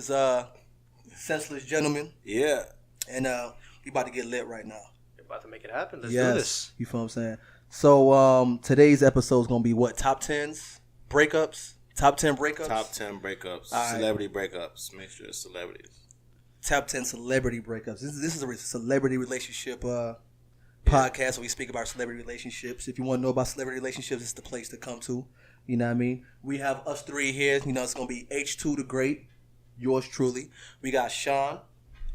is Senseless Gentlemen. Yeah. And we about to get lit right now. We're about to make it happen. Let's do this. You feel what I'm saying? So today's episode is going to be what? Top 10s? Breakups? Top 10 breakups? Top 10 breakups. All celebrity breakups. Make sure it's celebrities. Top 10 celebrity breakups. This is a celebrity relationship podcast where we speak about celebrity relationships. If you want to know about celebrity relationships, it's the place to come to. You know what I mean? We have us three here. You know, it's going to be H2 the Great. Yours truly. We got Shaun.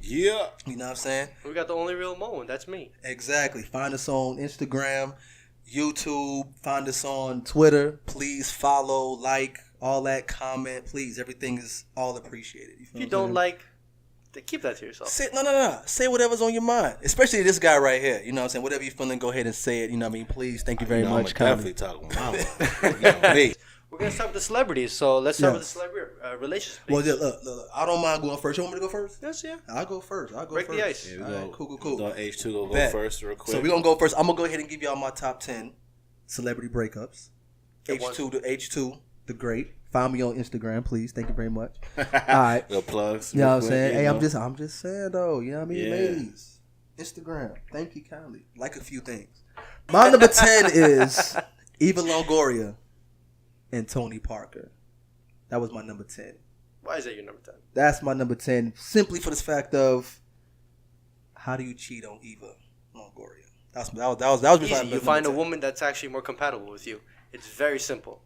Yeah. You know what I'm saying? We got the only real Mo, and that's me. Exactly. Find us on Instagram, YouTube. Find us on Twitter. Please follow, like, all that, comment. Please. Everything is all appreciated. If you don't like, keep that to yourself. No. Say whatever's on your mind. Especially this guy right here. You know what I'm saying? Whatever you're feeling, go ahead and say it. You know what I mean? Please. Thank you very much. I'm definitely talking about me. We're going to start with the celebrities, so let's start with the celebrity relationship. Well, look, I don't mind going first. You want me to go first? Yes, yeah. I'll go first. Break the ice. Yeah, right, cool. H2 go first real quick. So we're going to go first. I'm going to go ahead and give y'all my top 10 celebrity breakups. H2 the Great. Find me on Instagram, please. Thank you very much. All right. Little plugs. You know what I'm saying? Hey, I'm just saying, though. You know what I mean? Yeah. Ladies. Instagram. Thank you kindly. Like a few things. My number 10 is Eva Longoria and Tony Parker. That was my number 10. Why is that your number 10? That's my number 10 simply for this fact of how do you cheat on Eva Longoria? That was easy. You find a woman that's actually more compatible with you. It's very simple.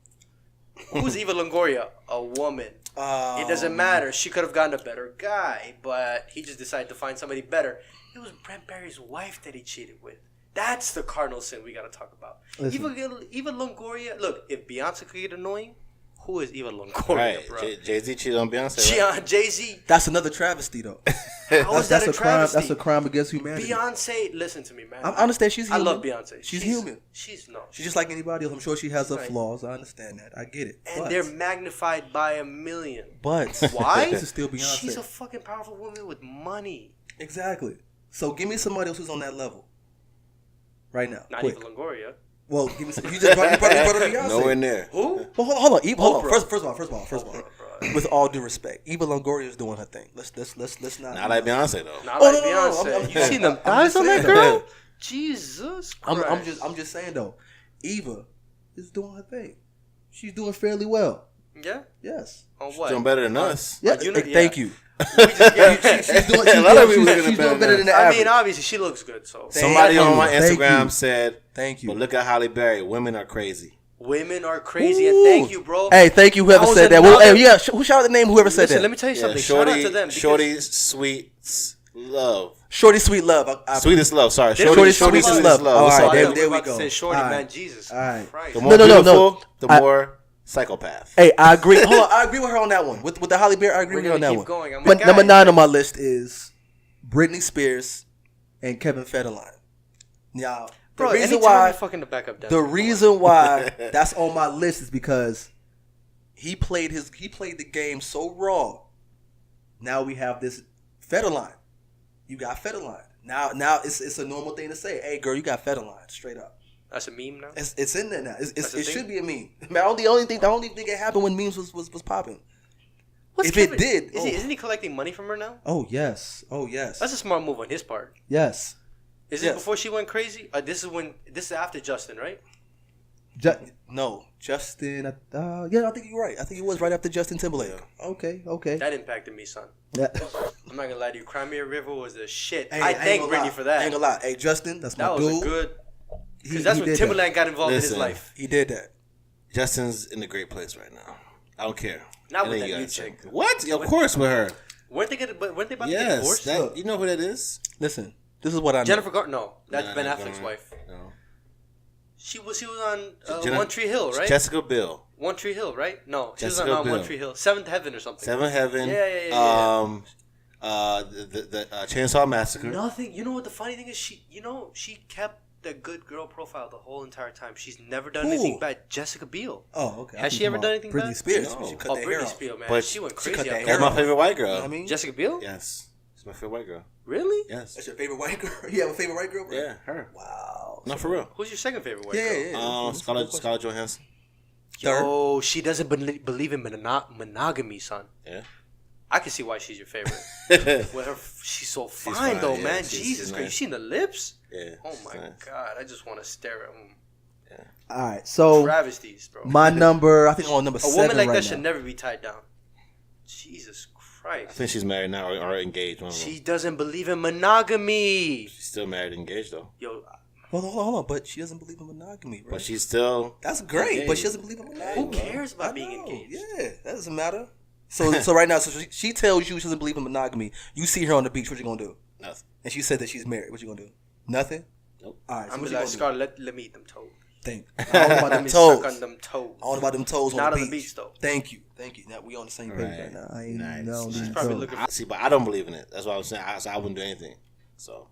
Who's Eva Longoria? A woman. It doesn't matter. She could have gotten a better guy, but he just decided to find somebody better. It was Brent Barry's wife that he cheated with. That's the cardinal sin we got to talk about. Eva Longoria. Look, if Beyonce could get annoying, who is Eva Longoria, right. bro? Jay-Z cheated on Beyonce. Right? Jay-Z. That's another travesty, though. How is that a travesty? That's a crime against humanity. Beyonce, listen to me, man. I understand she's human. I love Beyonce. She's human. She's just like anybody else. I'm sure she has her flaws. I understand that. I get it. And they're magnified by a million. But why? This is still Beyonce. She's a fucking powerful woman with money. Exactly. So give me somebody else who's on that level. Right now. Not quick. Eva Longoria. Well, give me some. You just brought up Beyonce. Nowhere near. Who? Well, hold on. First of all. With all due respect, Eva Longoria is doing her thing. Let's not. Not like Beyonce though. Not like Beyonce. You seen them thighs on that girl? Jesus Christ. I'm just saying though. Eva is doing her thing. She's doing fairly well. Yeah. Yes. On what? She's doing better than us. Yeah. Thank you. She's doing better than the average. I mean, obviously, she looks good. So somebody on my Instagram said, "Thank you." But look at Halle Berry. Women are crazy. Women are crazy, and thank you, bro. Hey, thank you, whoever said that. Well, hey, who shout out the name? Whoever said that. Let me tell you something. Shout out to them. Shorty Sweet Love. Shorty Sweet Love. Sweetest Love. Sorry. Shorty Sweetest Love. All right, there we go. Say Shorty, man. Jesus. All right. The more beautiful, the more psychopath. Hey, I agree. Hold on, I agree with her on that one. With the Halle Berry, I agree with her on that one. Going. But number 9 on my list is Britney Spears and Kevin Federline. Now, the reason why that's on my list is because he played the game so raw. Now we have this Federline. You got Federline. Now it's a normal thing to say. Hey, girl, you got Federline. Straight up. That's a meme now. It's in there now. It should be a meme. The only thing it happened when memes was popping. It did, isn't he collecting money from her now? Oh yes. That's a smart move on his part. Yes. Is it before she went crazy? This is after Justin, right? No, Justin. Yeah, I think you're right. I think it was right after Justin Timberlake. Okay. That impacted me, son. Yeah. I'm not gonna lie to you. Cry Me a River was the shit. Hey, I thank Britney for that. I ain't gonna lie. Hey, Justin, that's my dude. That was a good. Because that's when Timberlake got involved in his life. He did that. Justin's in a great place right now. I don't care. Not with that new chick. What? Yeah, of course with her. Weren't they about to get divorced? You know who that is? Listen, this is what I know. Jennifer Garner. No, that's Ben Affleck's wife. No. She was on One Tree Hill, right? Jessica Biel. One Tree Hill, right? No, she Jessica was on Biel. One Tree Hill. Seventh Heaven or something. Seventh Heaven. Yeah. The Chainsaw Massacre. Nothing. You know what the funny thing is? She kept the good girl profile the whole entire time. She's never done anything bad. Jessica Biel. Oh, okay. Has she ever done anything bad? Britney Spears. No. She cut that hair Britney off. Spears, man. But she went she crazy. cut that That's my favorite white girl. You know what I mean? Jessica Biel? Yes. She's my favorite white girl. Really? Yes. That's your favorite white girl? You have a favorite white girl, bro? Yeah, her. Wow. No, for real. Who's your second favorite white girl? Yeah. Scarlett Johansson. Yo, she doesn't believe in monogamy, son. Yeah. I can see why she's your favorite. With her, she's so fine, though, man. Jesus Christ, you seen the lips? Yeah. Oh my God, I just want to stare at them. Yeah. All right, so travesties, bro. My number, I think I'm on number 7 woman like right that now. should never be tied down. Jesus Christ. I think she's married now or engaged. She doesn't believe in monogamy. She's still married and engaged, though. Yo, Hold on. But she doesn't believe in monogamy, bro. But she's still... That's great, engaged. but she doesn't believe in monogamy. who cares about being engaged? Yeah, that doesn't matter. So right now, so she tells you she doesn't believe in monogamy. You see her on the beach, what you gonna do? Nothing. And she said that she's married. What you gonna do? Nothing? Nope. All right, so I'm what like, you gonna Scarlett, let me eat them toes. Think. I don't know about them Let me toes. suck on them toes. I don't know about them toes Not on the beach. though. Thank you. Now we on the same page right now. I ain't Nice. no. She's probably looking See, but I don't believe in it. That's what I was saying. I wouldn't do anything. So...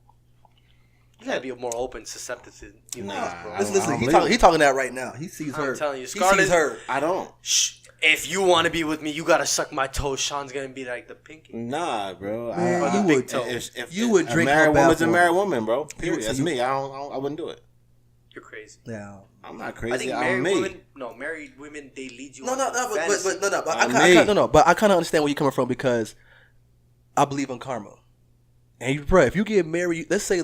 You gotta be more open, susceptible to Nah, bro. Listen, he talking that right now. He sees her. I'm telling you, he Scarlett. sees her. I don't. Shh. If you want to be with me, you gotta suck my toes. Sean's gonna be like the pinky. Nah, bro. Man, you would. You would drink a married her bath woman's a water. married woman, bro. Period. So That's me. I wouldn't do it. You're crazy. Yeah. I'm not I crazy. think I'm me. married women, they lead you. No, on but fantasy. I kind of understand where you're coming from because I believe in karma. And bro, if you get married, let's say you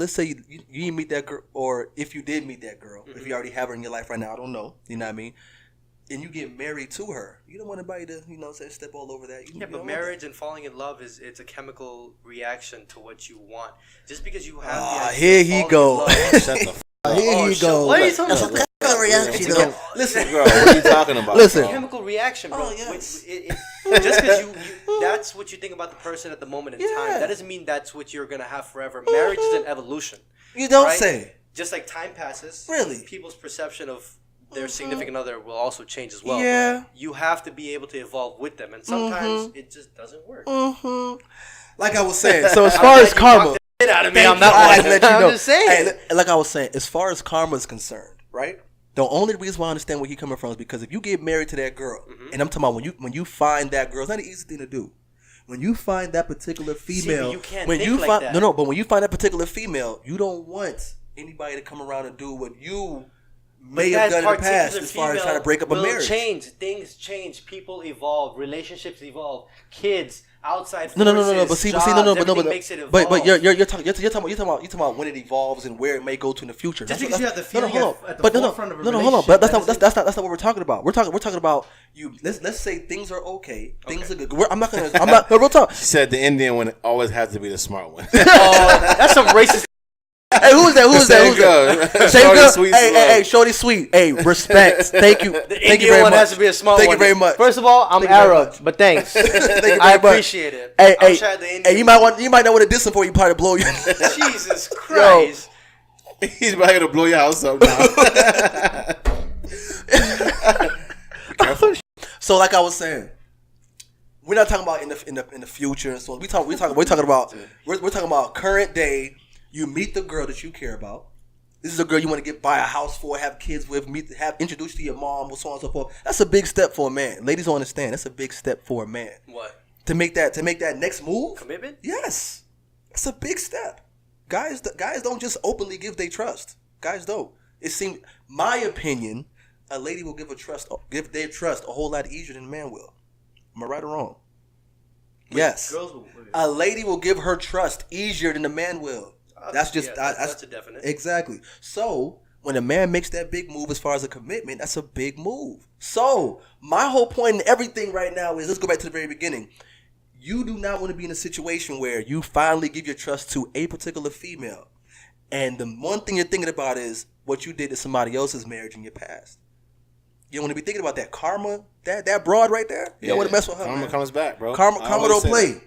didn't meet that girl, or if you did meet that girl, if you already have her in your life right now, I don't know, you know what I mean? And you get married to her, you don't want anybody to, say, step all over that. But marriage and falling in love it's a chemical reaction to what you want. Just because you have the idea here of he falling go. in love- Shut the f- Here he goes. What are you talking about? Reaction. Listen, Bro, what are you talking about? Listen. bro? Chemical reaction, bro. Oh, yes. Just because you that's what you think about the person at the moment in time. That doesn't mean that's what you're gonna have forever. Marriage is an evolution. You don't right? say. Just like time passes, Really? people's perception of their significant other will also change as well. Yeah. You have to be able to evolve with them, and sometimes it just doesn't work. Like I was saying, so as far as karma, Get out of me! thank I'm you. not I one. let you know. I'm just saying. Hey, like I was saying, as far as karma is concerned, right? The only reason why I understand where he's coming from is because if you get married to that girl, and I'm talking about when you find that girl, it's not an easy thing to do. When you find that particular female, but you can't when think you like find that. but when you find that particular female, you don't want anybody to come around and do what you may have done in the past as far as trying to break up a marriage. Change. Things change. People evolve. Relationships evolve. Kids outside forces. No. But see, makes it evolve. but you're talking about when it evolves and where it may go to in the future. Just That's because you have the feeling hold on. at the But forefront of a hold on. relationship, But that that's not what we're talking about. We're talking about you. Let's say things are okay. Things are good. I'm not. No, real talk. She said the Indian one always has to be the smart one. That's some racist. Hey, who's that? Same girl. Sweet Hey, shorty sweet. Hey, respect. Thank you. The Thank you Indian very one much. has to be a smart Thank one. you very much. First of all, I'm Thank you very Arab, much. but thanks. Thank you very I much. appreciate it. Hey, you might not want to diss him before you probably blow you. Jesus Christ. He's about to blow your house up now. So, like I was saying, we're not talking about in the future and so on. We're talking about current day. You meet the girl that you care about. This is a girl you want to buy a house for, have kids with, introduce to your mom, or so on and so forth. That's a big step for a man. Ladies don't understand. That's a big step for a man. What? To make that next move. Commitment? Yes, that's a big step. Guys don't just openly give their trust. Guys don't. It seems, my opinion, a lady will give their trust a whole lot easier than a man will. Am I right or wrong? Yes. Girls will. A lady will give her trust easier than a man will. That's a definite. Exactly. So when a man makes that big move as far as a commitment, that's a big move. So my whole point in everything right now is, let's go back to the very beginning. You do not want to be in a situation where you finally give your trust to a particular female, and the one thing you're thinking about is what you did to somebody else's marriage in your past. You don't want to be thinking about that karma, that broad right there. You don't want to mess with her. Karma comes back, bro. Karma don't play.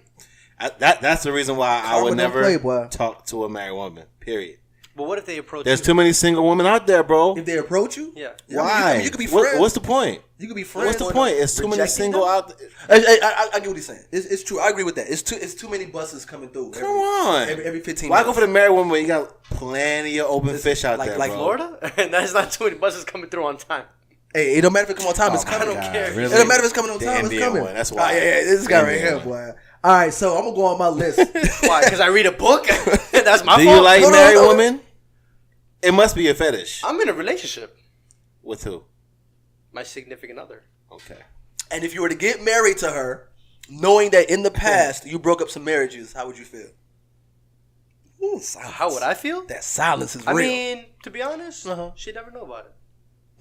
That's the reason why I would never play, talk to a married woman. Period. But what if they approach There's you? too many single women out there, bro. If they approach you, Yeah. Why? You could be friends. What's the point? You could be friends. What's the point? It's too many Rejecting single them? out there. I get what he's saying. It's true. I agree with that. It's too many buses coming through. Come on. Every 15 Why minutes. go for the married woman when you got plenty of open fish out there, like bro? Florida? That's not too many buses coming through on time. Hey, it don't matter if it come on time. It's Oh, coming. I don't care. It don't matter if it's coming on The time. It's Indian coming. one, that's why. Yeah, this guy right Indian here, one. boy. All right, so I'm gonna go on my list. Why? Because I read a book? That's my Do fault. you like No, married no. women? It must be a fetish. I'm in a relationship. With who? My significant other. Okay. And if you were to get married to her, knowing that in the past you broke up some marriages, how would you feel? Ooh, How would I feel? That silence is I real. mean, to be honest, she'd never know about it.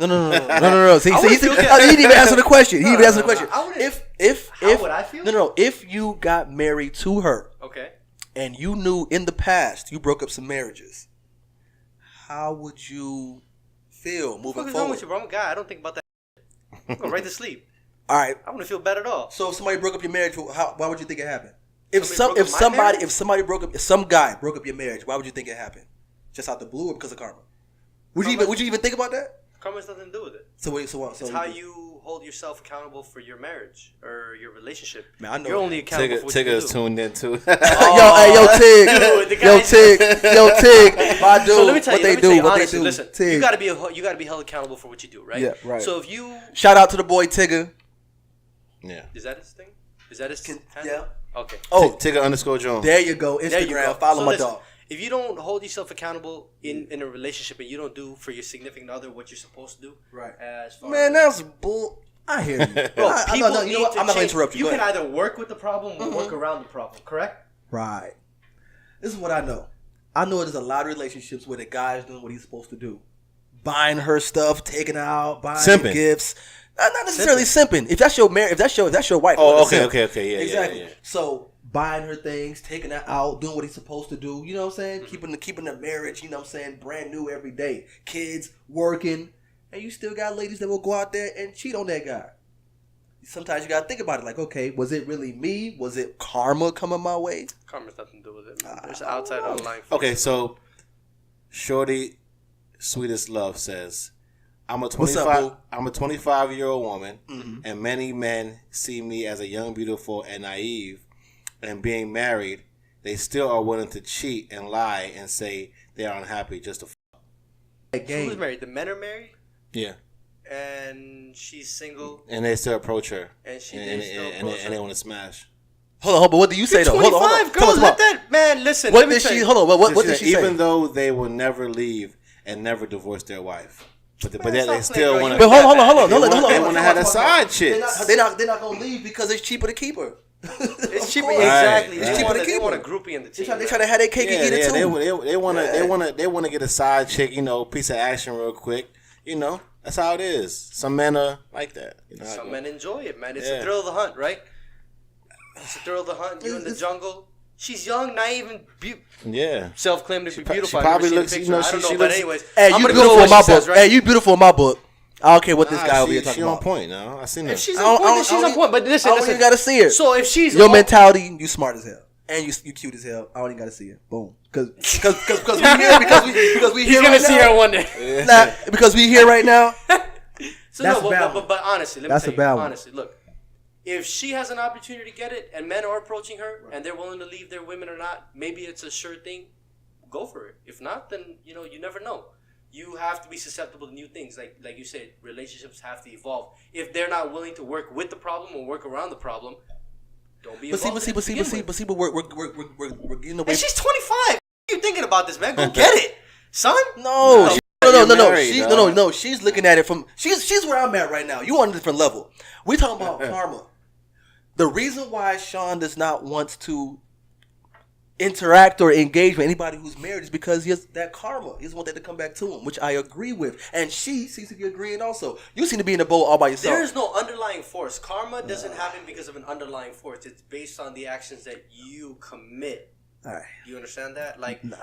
No. See, I he would feel good. didn't even answer the question. He didn't answer the question. I wouldn't- If How would I feel? No. If you got married to her, Okay. and you knew in the past you broke up some marriages, how would you feel moving What's wrong forward? with you, bro? I'm a guy. I don't think about that. I'm going right to sleep. All right. I wouldn't feel bad at all. So if somebody broke up your marriage, why would you think it happened? Some guy broke up your marriage, why would you think it happened? Just out the blue or because of karma? Would you even think about that? Karma has nothing to do with it. So what? It's how you hold yourself accountable for your marriage or your relationship. Man, I know You're only accountable for what you Tigger is do. tuned in too. Yo, Tig. Dude, the Yo, guys- Tig. My dude. So let me tell you, What honestly, they do. listen, Tig. you gotta be held accountable for what you do, right? Yeah, right. So if you Shout out to the boy Tigger. Yeah. is that his thing? Is that his handle? Yeah. Okay. Oh, Tigger_Jones. there you go. There you Instagram. go. Follow So my listen, dog. If you don't hold yourself accountable in a relationship and you don't do for your significant other what you're supposed to do, Right. As far Man, as, that's bull. I hear you. bro, I people know, need you know what? to I'm not going change. to interrupt you. You Go can ahead. either work with the problem or work around the problem. Correct? Right. This is what I know. I know there's a lot of relationships where the guy's doing what he's supposed to do. Buying her stuff, taking her out, buying her Simping. gifts. Not necessarily simping. If that's your marriage, if that's your wife. Oh, that's okay, simp. okay, yeah, exactly. yeah. So buying her things, taking her out, doing what he's supposed to do. You know what I'm saying? Mm-hmm. Keeping the marriage. You know what I'm saying? Brand new every day. Kids working, and you still got ladies that will go out there and cheat on that guy. Sometimes you gotta think about it. Like, okay, was it really me? Was it karma coming my way? Karma has nothing to do with it. Man. There's outside online. Okay, so Shorty Sweetest Love says, I'm a What's up, boo? 25-year-old woman, and many men see me as a young, beautiful, and naive. And being married, they still are willing to cheat and lie and say they are unhappy just to. Who's married? The men are married, Yeah, and she's single, and they still approach her, and and they want to smash. Hold on, but what do you say though? Hold on, 25 girls. Let that man listen. What let me did tell she? you. Hold on, what So did she say? even though they will never leave and never divorce their wife, but they stop still playing, want bro. to. But hold on. They want to have a side chick. They're not gonna leave because it's cheaper to keep her. It's cheaper, course. exactly. Right, They right. want Cheaper to they keep want a her. groupie in the team. They try to have that cake and eat it too. They want to get a side chick, piece of action real quick. That's how it is. Some men are like that. Some men enjoy it, man. It's Yeah. a thrill of the hunt, right? It's a thrill of the hunt. You in the jungle. She's young, naive, and Yeah. self-claimed to be beautiful. she I've probably never seen looks- the picture. I don't she know, but looks- anyways, Hey, I'm you gonna beautiful go in with my what she book. says, right? Hey, you beautiful in my book. I don't care what this guy over here She talking on about. point now. I seen her. If she's I on don't- point, I then don't- she's on point. But listen, I don't even listen. gotta see her. So if she's Your on- mentality, you smart as hell, and you cute as hell. I don't even gotta see her. Boom. Because we he's here gonna right see now. her one day. Nah, because we here right now. So That's no, a bad one. but honestly, let me That's tell a bad you, one. honestly, look, if she has an opportunity to get it, and men are approaching her, and they're willing to leave their women or not, maybe it's a sure thing. Go for it. If not, then you never know. You have to be susceptible to new things, like you said. Relationships have to evolve. If they're not willing to work with the problem or work around the problem, don't be. But we're getting away. And she's 25. What are you thinking about this, man? Go get it, son. No. You're No. married, She's looking at it from she's where I'm at right now. You on a different level. We talking about karma. The reason why Shaun does not want to interact or engage with anybody who's married is because he has that karma. He doesn't want that to come back to him, which I agree with. And she seems to be agreeing also. You seem to be in the boat all by yourself. There is no underlying force. Karma doesn't happen because of an underlying force. It's based on the actions that you commit. All right. Do you understand that?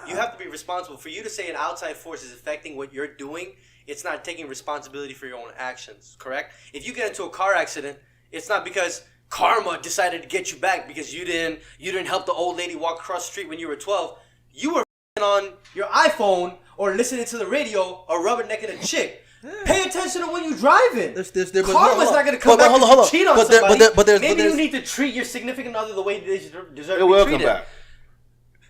You have to be responsible. For you to say an outside force is affecting what you're doing, it's not taking responsibility for your own actions, correct? If you get into a car accident, it's not because karma decided to get you back because you didn't help the old lady walk across the street when you were 12. You were on your iPhone or listening to the radio or rubbernecking a chick. Pay attention to when you're driving. Karma's not going to come back because you cheat on somebody. Maybe you need to treat your significant other the way they deserve to be treated. Back.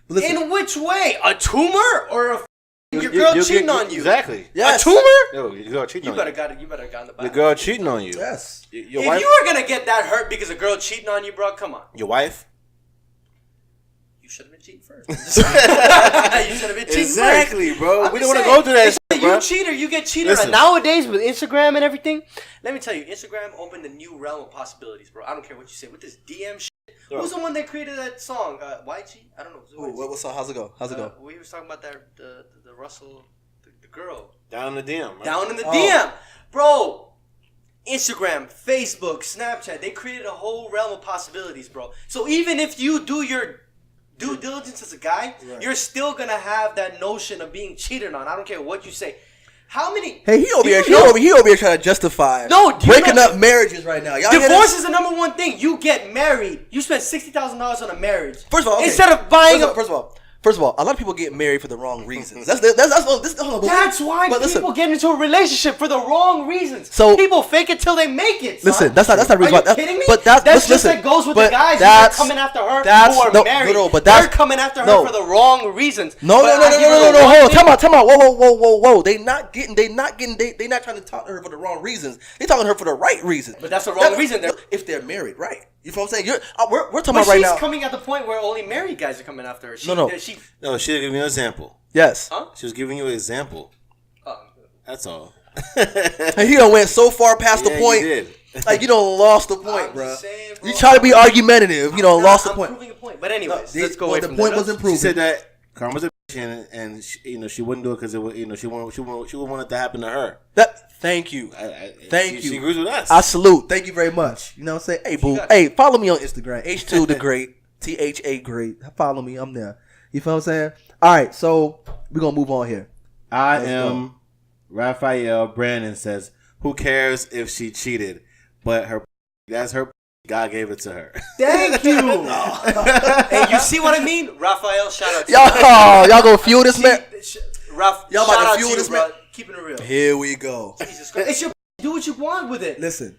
In which way? A tumor or your girl cheating on you? Exactly. Yes. A tumor? Yo, your girl cheating on you. You better got in the back. The girl cheating on you. Yes. Your If wife. you were gonna get that hurt because a girl cheating on you, bro, come on. Your wife. You should have been cheating first. You should have been cheating Exactly, first. bro. I'm We just don't want to saying, go through that shit, bro. You cheater, you get cheated. Listen. Nowadays with Instagram and everything, let me tell you, Instagram opened a new realm of possibilities, bro. I don't care what you say. With this DM shit, who's the one that created that song? YG? I don't know. What song? How's it go? We were talking about that the Russell, the girl. Down in the DM. Right? Down in the DM. Bro. Instagram, Facebook, Snapchat, they created a whole realm of possibilities, bro. So even if you do your due diligence as a guy, you're still gonna have that notion of being cheated on. I don't care what you say. How many? Hey, he over here trying to justify breaking up marriages right now. Y'all divorce is the number one thing. You get married, you spend $60,000 on a marriage. First of all, okay. Instead of buying First of all, a lot of people get married for the wrong reasons. That's why people get into a relationship for the wrong reasons. So people fake it till they make it. Son. Listen, that's not the reason. Are you kidding me? But that's just like goes with the guys who are coming after her who are married. But they're coming after her for the wrong reasons. No. Hold on, time out. Whoa. They not trying to talk to her for the wrong reasons. They talking to her for the right reasons. But that's the wrong reason. If they're married, right? You know what I'm saying? We're talking about right now. She's coming at the point where only married guys are coming after her. No, she was giving you an example. Yes. Huh? She was giving you an example. That's all. And he done went so far past the point. You did. Like, you done lost the point, bro. Saying, You try to be argumentative. You done lost the point. I'm proving a point. But anyways, let's go away from the point wasn't proven. She said that karma's a bitch and she wouldn't do it because it was, she wouldn't want it to happen to her. Thank you. She agrees with us. I salute. Thank you very much. You know what I'm saying? Hey, boo. Hey, follow me on Instagram. H2 the Great. THA Great. Follow me. I'm there. You feel what I'm saying? All right. So we're going to move on here. I am Raphael. Brandon says, who cares if she cheated? But that's her. God gave it to her. Thank you. Hey, you see what I mean? Raphael, shout out to y'all gonna fuel this man? Y'all about to fuel this man? Keeping it real. Here we go. Jesus Christ. It's your do what you want with it. Listen.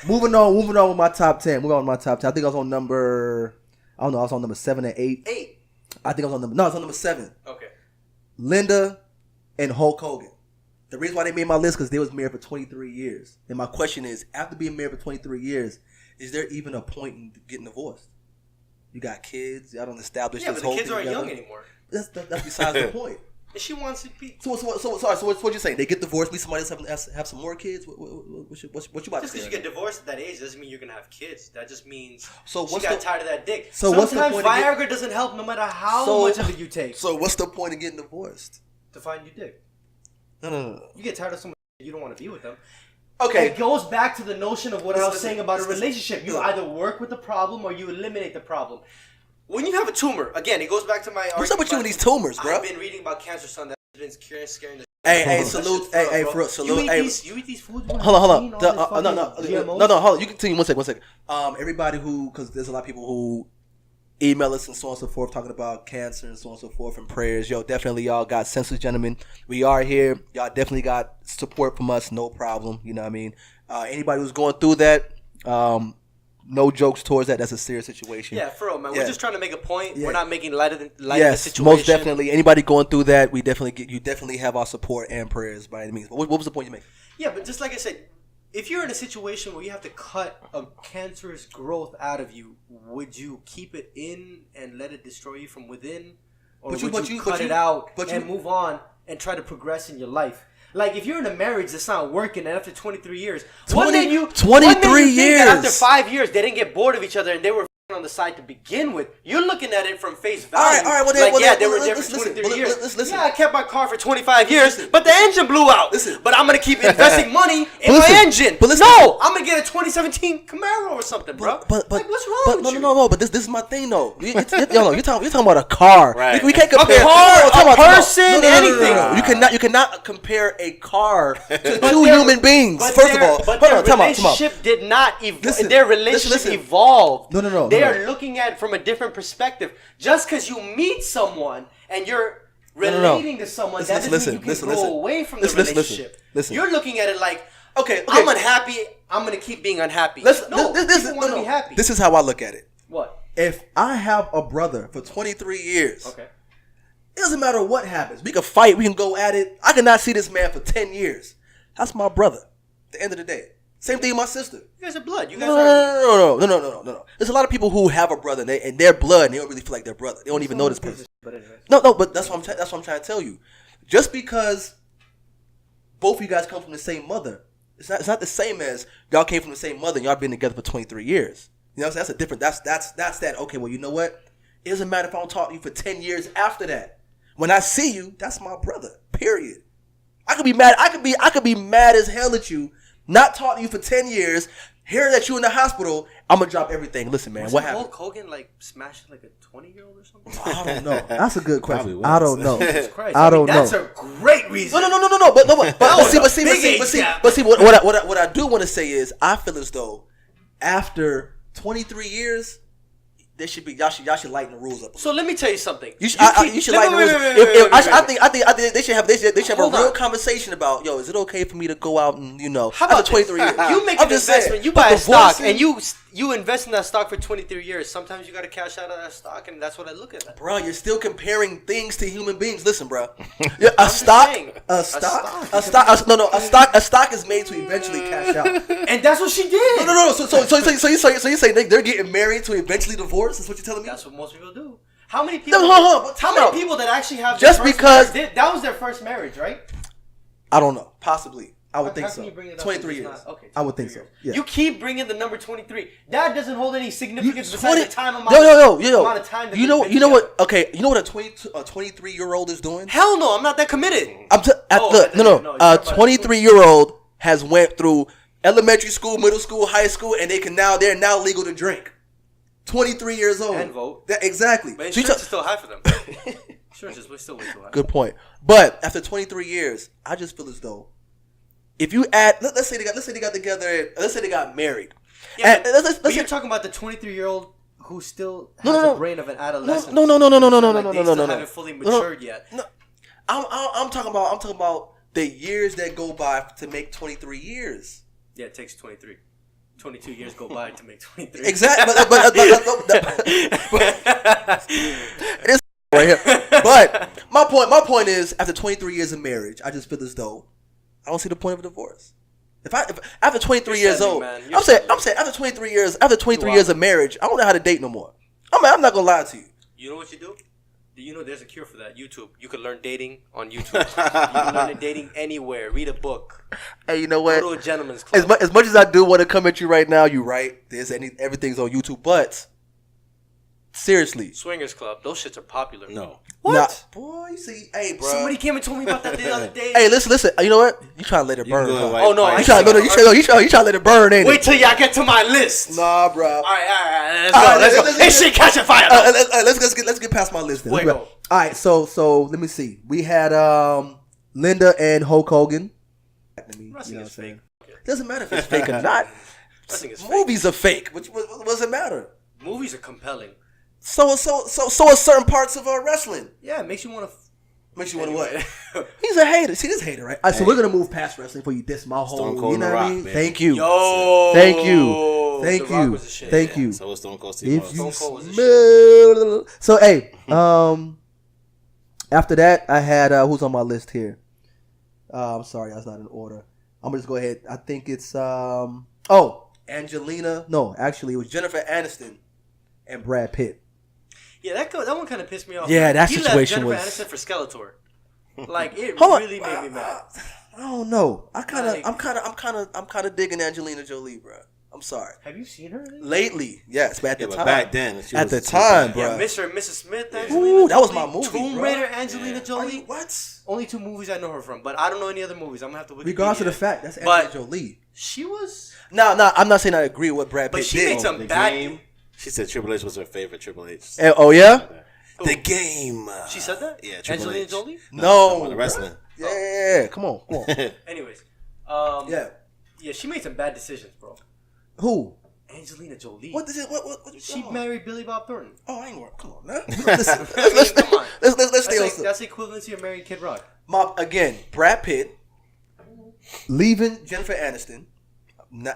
Moving on with my top 10. Moving on with my top 10. I think I was on number 7 and 8. 8. I think I was on number 7. Okay. Linda and Hulk Hogan. The reason why they made my list because they was married for 23 years. And my question is, after being married for 23 years, is there even a point in getting divorced? You got kids. Y'all don't establish this whole thing. Yeah, but the kids aren't young anymore. That's besides the point. And she wants to be. So what you saying? They get divorced. We somebody else have some more kids. What you about to say? Just because you get divorced at that age doesn't mean you're gonna have kids. That just means she got tired of that dick. So sometimes Viagra doesn't help no matter how much of it you take. So what's the point of getting divorced? To find your dick. No. You get tired of someone you don't want to be with them. Okay. It goes back to the notion of what I was saying about a relationship. You either work with the problem or you eliminate the problem. When you have a tumor, again, it goes back to my argument. What's up with you and these tumors, bro? I've been reading about cancer, son. That's been scaring the. Hey, salute. Hey, for real, salute. You eat these foods. Hold on. No. Hold on. You continue. One second. Everybody because there's a lot of people who email us and so on and so forth talking about cancer and so on and so forth and prayers. Yo, definitely y'all got Senseless Gentlemen. We are here. Y'all definitely got support from us. No problem. You know what I mean? Anybody who's going through that, no jokes towards that. That's a serious situation. Yeah, for real, man. Yeah. We're just trying to make a point. Yeah. We're not making light of the situation. Most definitely. Anybody going through that, you definitely have our support and prayers by any means. But what was the point you make? Yeah, but just like I said, if you're in a situation where you have to cut a cancerous growth out of you, would you keep it in and let it destroy you from within? Or would you cut it out and move on and try to progress in your life? Like, if you're in a marriage that's not working, and after 23 years, 23 years. After 5 years, they didn't get bored of each other and they were on the side to begin with. You're looking at it from face value. All right. They were there for 23 years. Yeah, I kept my car for 25 years, but the engine blew out. But I'm going to keep investing money in my engine. No, I'm going to get a 2017 Camaro or something, bro. But what's wrong with you? No. But this is my thing, though. You're talking about a car. Right. We can't compare a car, a person, anything. No. You cannot compare a car to two human beings. First of all, but their relationship did not evolve. Their relationship evolved. No. They are looking at it from a different perspective. Just because you meet someone and you're relating to someone, that doesn't mean you can go away from the relationship. You're looking at it like, okay, I'm unhappy. I'm going to keep being unhappy. People want to be happy. This is how I look at it. What? If I have a brother for 23 years, okay, it doesn't matter what happens. We can fight. We can go at it. I cannot see this man for 10 years. That's my brother. At the end of the day. Same thing with my sister. You guys are blood. You guys are. No. There's a lot of people who have a brother and they're blood and they don't really feel like they're brother. They don't even know this person. But anyway. No, but that's what I'm trying to tell you. Just because both of you guys come from the same mother, it's not the same as y'all came from the same mother and y'all been together for 23 years. You know what I'm saying? That's a different. That's that. Okay, well, you know what? It doesn't matter if I don't talk to you for 10 years after that. When I see you, that's my brother. Period. I could be mad. I could be mad as hell at you. Not talk to you for 10 years. Hearing that you in the hospital, I'm gonna drop everything. Listen, man, what happened? Hulk Hogan like smashing like a 20-year-old or something? I don't know. That's a good question. Was. I don't know. Christ. I don't know. That's a great reason. No. But see, what I do want to say is, I feel as though after 23 years, there should be y'all should lighten the rules up. So let me tell you something. You should lighten the rules. I think they should have a real conversation about, yo, is it okay for me to go out and how about 23 years? You make an investment. You buy a stock and you invest in that stock for 23 years. Sometimes you got to cash out of that stock, and that's what I look at. Bro, you're still comparing things to human beings. Listen, bro, a stock is made to eventually cash out, and that's what she did. No. So you say they're getting married to eventually divorce? Is what you're telling me? That's what most people do. How many people? How many people that actually have just because that was their first marriage, right? I don't know. Possibly. I would think How so. can you bring it up 23 years. Okay, I would think so. Yeah. You keep bringing the number 23. That doesn't hold any significance besides the time amount. Amount of time that you know what? Okay, you know what a 23-year-old is doing? Hell no, I'm not that committed. 23-year-old has went through elementary school, middle school, high school, and they're now legal to drink. 23 years old. And vote. Exactly. But insurance is still high for them. Insurance is still way too high. Good point. But after 23 years, I just feel as though if you add, let's say they got together, let's say they got married. Yeah, but you're talking about the 23-year-old who still has the brain of an adolescent. No. They still haven't fully matured yet. No. I'm talking about the years that go by to make 23 years. Yeah, it takes 23. 22 years go by to make 23. Exactly, but it is right here. But my point is, after 23 years of marriage, I just feel as though I don't see the point of a divorce. If after 23 years old, I'm saying after 23 years of marriage, I don't know how to date no more. I'm not gonna lie to you. You know what you do? Do you know there's a cure for that? YouTube. You can learn dating on YouTube. You can learn dating anywhere. Read a book. Hey, you know what? Go to a gentleman's club. As much as I do want to come at you right now, you're right. Everything's on YouTube, but seriously, Swingers Club. Those shits are popular. No. What? Nah, boy, you see, hey, bro. Somebody came and told me about that the other day. Hey, listen. You know what? You trying to let it burn? Oh no, you trying to let it burn, ain't it? Wait till y'all get to my list. Nah, bro. All right. Let's go. This shit catching fire. Let's get past my list. Then. All right, so let me see. We had Linda and Hulk Hogan. Wrestling is fake. Doesn't matter if it's fake or not. Wrestling is fake. Movies are fake. What does it matter? Movies are compelling. So are certain parts of wrestling. Yeah, it makes you want to. Makes you want to what? He's a hater. See, this hater, right? All right, so we're gonna move past wrestling before you diss my whole. Stone Cold you know what I mean? Rock, Thank you. Yo. Thank you. Thank you. So Stone Cold Steve Stone Cold was a shit. So hey, after that I had who's on my list here? I'm sorry, that's not in order. I'm gonna just go ahead. I think it's Angelina. No, actually it was Jennifer Aniston and Brad Pitt. Yeah, that one kind of pissed me off. Yeah, that he situation left was. Jennifer Aniston for Skeletor. Like it really made me mad. I don't know. I'm kind of digging Angelina Jolie, bro. I'm sorry. Have you seen her lately? Yes, but at the time. Back then, at the time, bro. Yeah, Mr. and Mrs. Smith. Ooh, that was my movie. Tomb Raider, Angelina Jolie. What? Only 2 movies I know her from, but I don't know any other movies. I'm gonna have to. Regardless of the fact, that's Angelina Jolie. She was. No, I'm not saying I agree with what Brad Pitt did. But she made some bad. She said Triple H was her favorite Triple H. Oh yeah. The Game. She said that? Yeah, Angelina Jolie? No. The wrestling. Yeah, come on. Anyways. Yeah, she made some bad decisions, bro. Who? Angelina Jolie. What She married Billy Bob Thornton. Oh, I ain't work. Come on, man. Come on. Let's stay on. That's equivalent to your married Kid Rock. Again, Brad Pitt leaving Jennifer Aniston.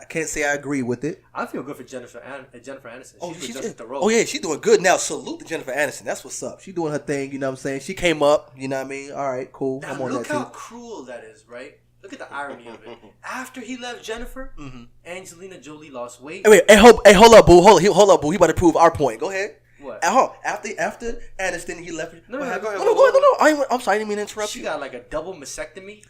Can't say I agree with it. I feel good for Jennifer Aniston. She's just the role. Oh yeah, she's doing good now. Salute to Jennifer Aniston. That's what's up. She's doing her thing. You know what I'm saying? She came up. You know what I mean? All right, cool. Now, I'm on look that how too. cruel that is, right? Look at the irony of it. After he left Jennifer, Angelina Jolie lost weight. Hey, hold up, boo. Hold up, boo. He about to prove our point. Go ahead. What? After Aniston, he left. No, go ahead. go ahead. No. I'm sorry, I didn't mean to interrupt you. She got like a double mastectomy.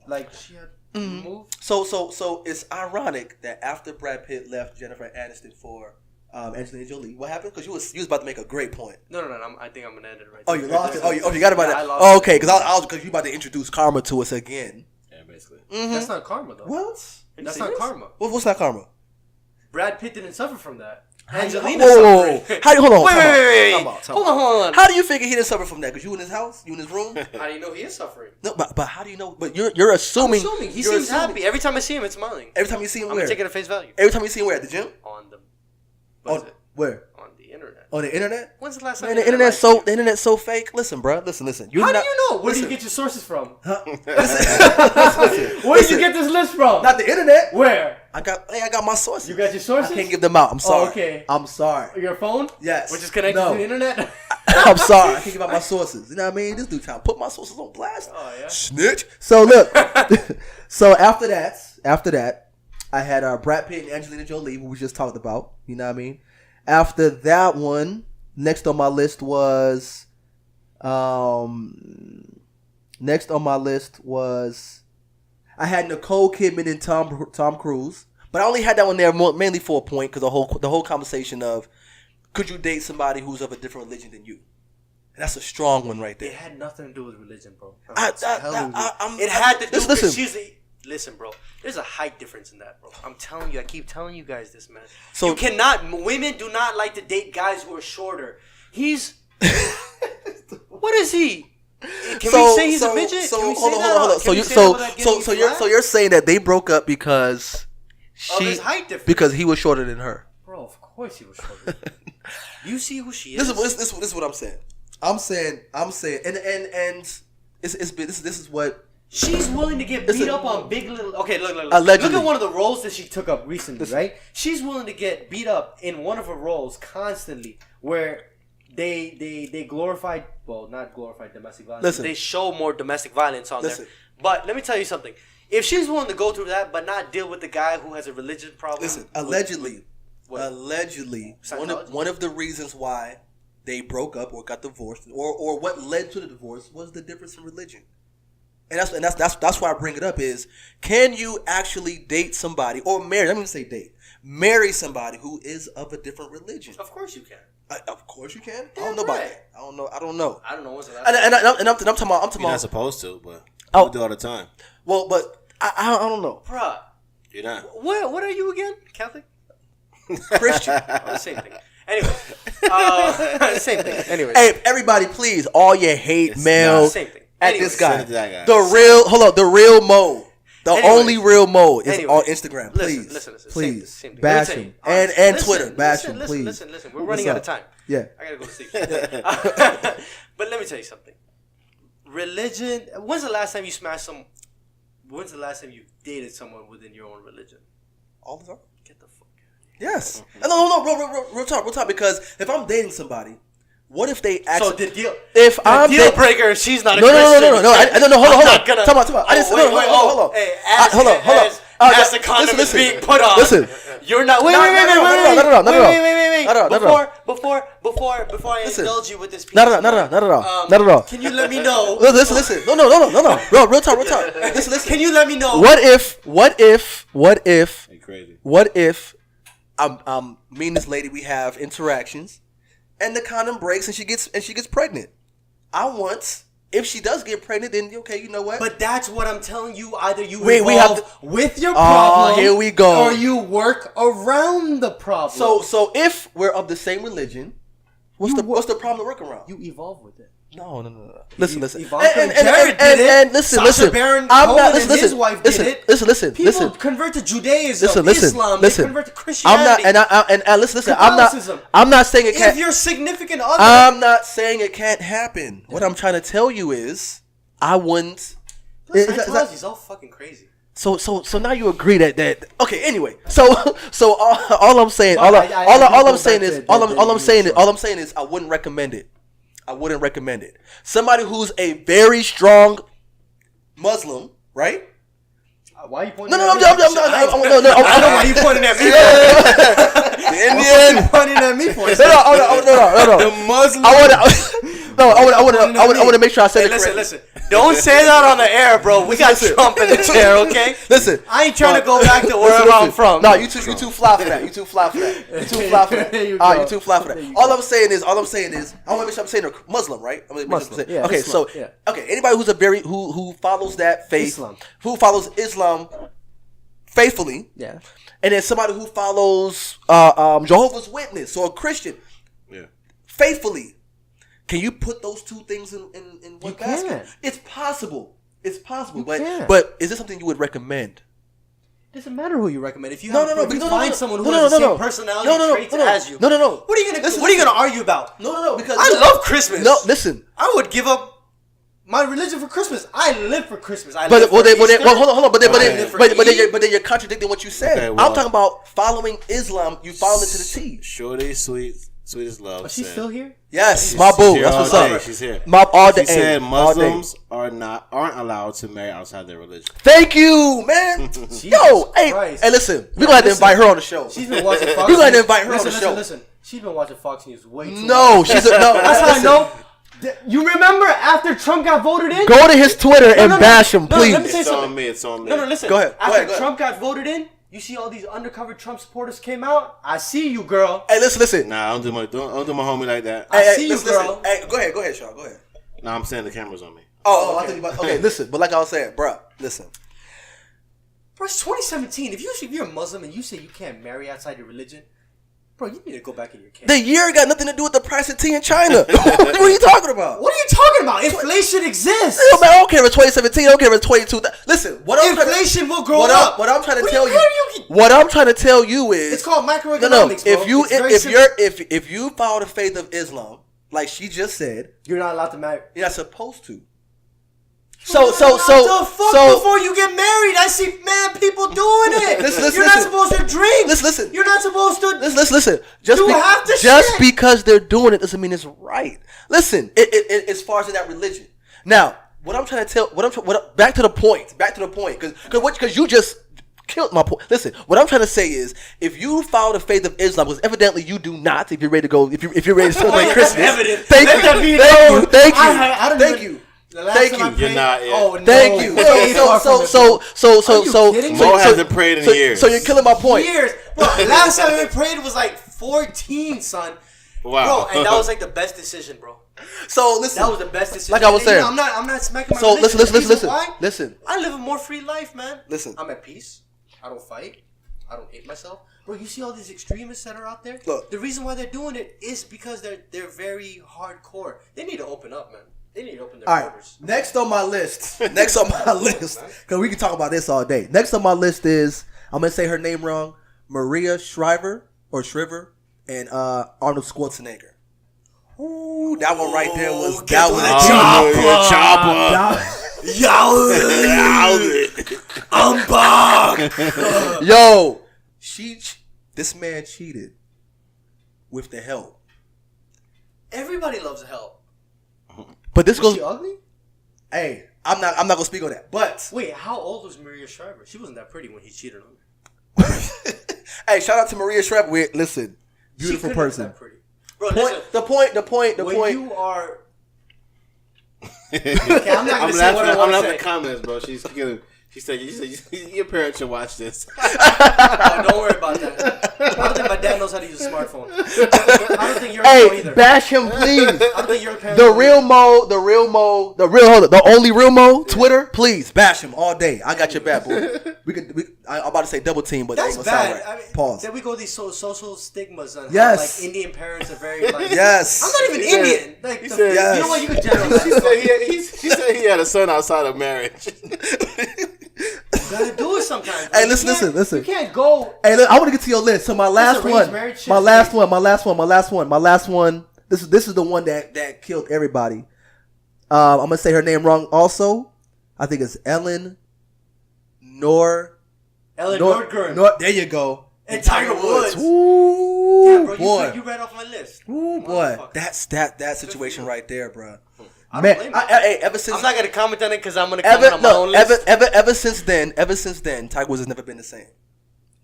Like she had moved. So it's ironic that after Brad Pitt left Jennifer Aniston for Angelina Jolie, what happened? Because you was about to make a great point. No. I think I'm gonna end it right. Oh, there. you lost it. Oh, you got about that. Oh, okay. Because you about to introduce karma to us again. Yeah, basically. Mm-hmm. That's not karma though. What? That's not karma. What's not karma? Brad Pitt didn't suffer from that. Whoa. Angelina suffered. Hold on. Wait. Hold on. How do you figure he didn't suffer from that? Because you in his house, you in his room. How do you know he is suffering? No, but how do you know? But you're assuming. I'm assuming he seems happy every time I see him. It's smiling. Every time you see him, I'm where? taking it at face value. Every time you see him, where? At the gym? On the. What is it? Where? On the internet. On the internet? When's the last time? Man, the internet's so fake. Listen, bro. Listen. How do you know? Where do you get your sources from? Huh? Where did you get this list from? Not the internet. Where? I got my sources. You got your sources? I can't give them out. I'm sorry. Oh, okay. I'm sorry. Your phone? Yes. Which is connected to the internet? I'm sorry. I can't give out my sources. You know what I mean? This dude trying to put my sources on blast. Oh, yeah. Snitch. So look. So after that, I had Brad Pitt and Angelina Jolie, who we just talked about. You know what I mean? After that one, next on my list was I had Nicole Kidman and Tom Cruise, but I only had that one there mainly for a point because the whole conversation of could you date somebody who's of a different religion than you? And that's a strong one right there. It had nothing to do with religion, bro. It had to do with listen. Listen, bro. There's a height difference in that, bro. I'm telling you. I keep telling you guys this, man. So women do not like to date guys who are shorter. He's. What is he? Can we say he's a midget? Hold on. So you're saying that they broke up because his height difference. Because he was shorter than her. Bro, of course he was shorter. You see who she is. This is what I'm saying. I'm saying, and this is what. She's willing to get beat up on Big Little. Okay, look. Allegedly. Look at one of the roles that she took up recently, right? She's willing to get beat up in one of her roles constantly, where they glorified, well, not glorified domestic violence. Listen. They show more domestic violence on there. But let me tell you something. If she's willing to go through that, but not deal with the guy who has a religious problem. Listen, allegedly, one of the reasons why they broke up or got divorced, or what led to the divorce, was the difference in religion. And that's why I bring it up is, can you actually date somebody or marry? Let me say date. Marry somebody who is of a different religion. Of course you can. Of course you can. I don't know about that. I don't know. I don't know what's the last and I'm talking about. You're not supposed to, but we do all the time. Well, but I don't know. Bruh. You're not. What are you again? Catholic? Christian. The same thing. Anyway. Same thing. Anyway. Hey, everybody, please, all your hate mail same thing. at Anyways, this guy. The real Mo. The Anyways. only real Mo is on Instagram. Please, listen. please, Same thing. bash Let me him tell you, and listen, Twitter, bash him, please. Listen. We're running out of time. Yeah. I gotta go to sleep. But let me tell you something. Religion. When's the last time you smashed some? When's the last time you dated someone within your own religion? All the time. Get the fuck out of here. Yes. No, real talk. Because if I'm dating somebody, what if they actually? So the deal. If I'm deal breaker, she's not a no, Christian. No. Hold on. Come on. Hold on. Hey, hold on. As the condom is being put on. Listen. You're not. Wait. Before I indulge you with this piece. Not at all. Can you let me know? Listen. No. Real talk. Listen. Can you let me know? What if? You're crazy. What if me and this lady, we have interactions, and the condom breaks and she gets pregnant? If she does get pregnant, then okay, you know what? But that's what I'm telling you. Either you evolve with your problem, here we go, or you work around the problem. So if we're of the same religion, what's the problem to work around? You evolve with it. No. Listen. And listen. Listen. Baron Cohen and his wife did it. Listen. People convert to Judaism, Islam. They convert to Christianity. I'm not saying it can't. If your significant other, I'm not saying it can't happen. What I'm trying to tell you is, I wouldn't. Scientology's all fucking crazy. So now you agree that okay. Anyway, so all I'm saying, all I'm saying is, I wouldn't recommend it. Somebody who's a very strong Muslim, right? Why are you pointing? No. Why are you pointing at me? The Indian pointing at me for? No. The Muslim. I want to make sure I said it correctly. Listen. Don't say that on the air, bro. We got Trump in the chair, okay? Listen. I ain't trying to go back to wherever I'm from. No, you too fly for that. You too fly for that. You too fly for that. All I'm saying is, I want to make sure I'm saying they're Muslim, right? Muslim. Yeah, okay, Islam, so anybody who follows that faith, Islam. who follows Islam faithfully, Yeah. and then somebody who follows Jehovah's Witness or a Christian, faithfully. Can you put those two things in one basket? Can. It's possible. But can. but is this something you would recommend? It doesn't matter who you recommend. If you find someone who has the same personality traits as you. No. What are you gonna argue about? No, because I love Christmas. No, listen. I would give up my religion for Christmas. I live for Christmas. Hold on. But then you're contradicting what you said. Okay, well, I'm talking about following Islam. You follow it to the T. Shorty, sweetest love. Is she still here? Yes, my boo. That's what's up. She's here. All day. She said Muslims aren't allowed to marry outside their religion. Thank you, man. Yo, hey, listen. We're gonna have to invite her on the show. She's been watching Fox. We're gonna have to invite her on the show. Listen. She's been watching Fox News way too much. No. That's how I know. You remember after Trump got voted in? Go to his Twitter and bash him, please. Let me say something. It's on me. No, listen. Go ahead. After Trump got voted in, you see all these undercover Trump supporters came out. I see you, girl. Hey, listen. Nah, don't do my homie like that. I see you, girl. Hey, go ahead, Shaun. Go ahead. Nah, I'm saying the camera's on me. Oh, okay. Okay, listen. But like I was saying, bruh, listen. Bro, it's 2017. If you're a Muslim and you say you can't marry outside your religion, bro, you need to go back in your camp. The year got nothing to do with the price of tea in China. What are you talking about? What are you talking about? Inflation exists. I don't care if it's 2017. I don't care if it's 22. Listen, inflation will grow up. What I'm trying to tell you. What I'm trying to tell you is it's called macroeconomics. No. If you follow the faith of Islam, like she just said, you're not allowed to marry. You're not supposed to. So before you get married, I see people doing it. You're not supposed to drink. Listen. You're not supposed to. Listen. Just because they're doing it doesn't mean it's right. Listen, as far as in that religion. Now, what I'm trying to tell, back to the point, because you just killed my point. Listen, what I'm trying to say is, if you follow the faith of Islam, because evidently you do not, if you're ready to go, if you're ready to celebrate Christmas. Thank you. Thank you. You're not. Yeah. Oh, no. Thank you. Mo hasn't prayed in years. So you're killing my point. Years, bro. Last time I prayed was like 14, son. Wow. Bro, and that was like the best decision, bro. So listen, that was the best decision. Like I was saying, I'm not smacking my. So listen. Listen. I live a more free life, man. Listen. I'm at peace. I don't fight. I don't hate myself. Bro, you see all these extremists that are out there? Look. The reason why they're doing it is because they're very hardcore. They need to open up, man. They need to open their borders. Right. Next on my list, because we can talk about this all day. Next on my list is, I'm going to say her name wrong, Maria Shriver, and Arnold Schwarzenegger. Ooh, that one right there was a chopper. I'm back. Yo, this man cheated with the help. Everybody loves help. But this was she ugly? Hey, I'm not gonna speak on that. But wait, how old was Maria Shriver? She wasn't that pretty when he cheated on her. Hey, shout out to Maria Shriver. Listen, beautiful person. That pretty. Bro, the point. When you are. Okay, I'm not gonna say what I want to say. I'm laughing at the comments, bro. She's killing. She said, your parents should watch this. No, don't worry about that. I don't think my dad knows how to use a smartphone. I don't think you're either. Bash him, please. I don't think your parents the only real Mo, Twitter, please, bash him all day. I got your back, boy. I'm about to say double team, but that's bad. Right. Pause. Then we go these social stigmas on how, like, Indian parents are very, like... Yes. I'm not even Indian. Like, he said, yes. You know what? You can generalize. She said he had a son outside of marriage. You gotta do it sometimes. Hey, listen. You can't go. Hey, look, I want to get to your list. So my last one. This is the one that killed everybody. I'm gonna say her name wrong. Also, I think it's Ellen Nordgren. There you go. And Tiger Woods. Ooh, yeah, bro, boy. You read off my list. Ooh, boy. That situation right there, bro. I don't blame you. Ever since I'm not gonna comment on it because I'm gonna comment on my own list. Ever since then, Tiger Woods has never been the same.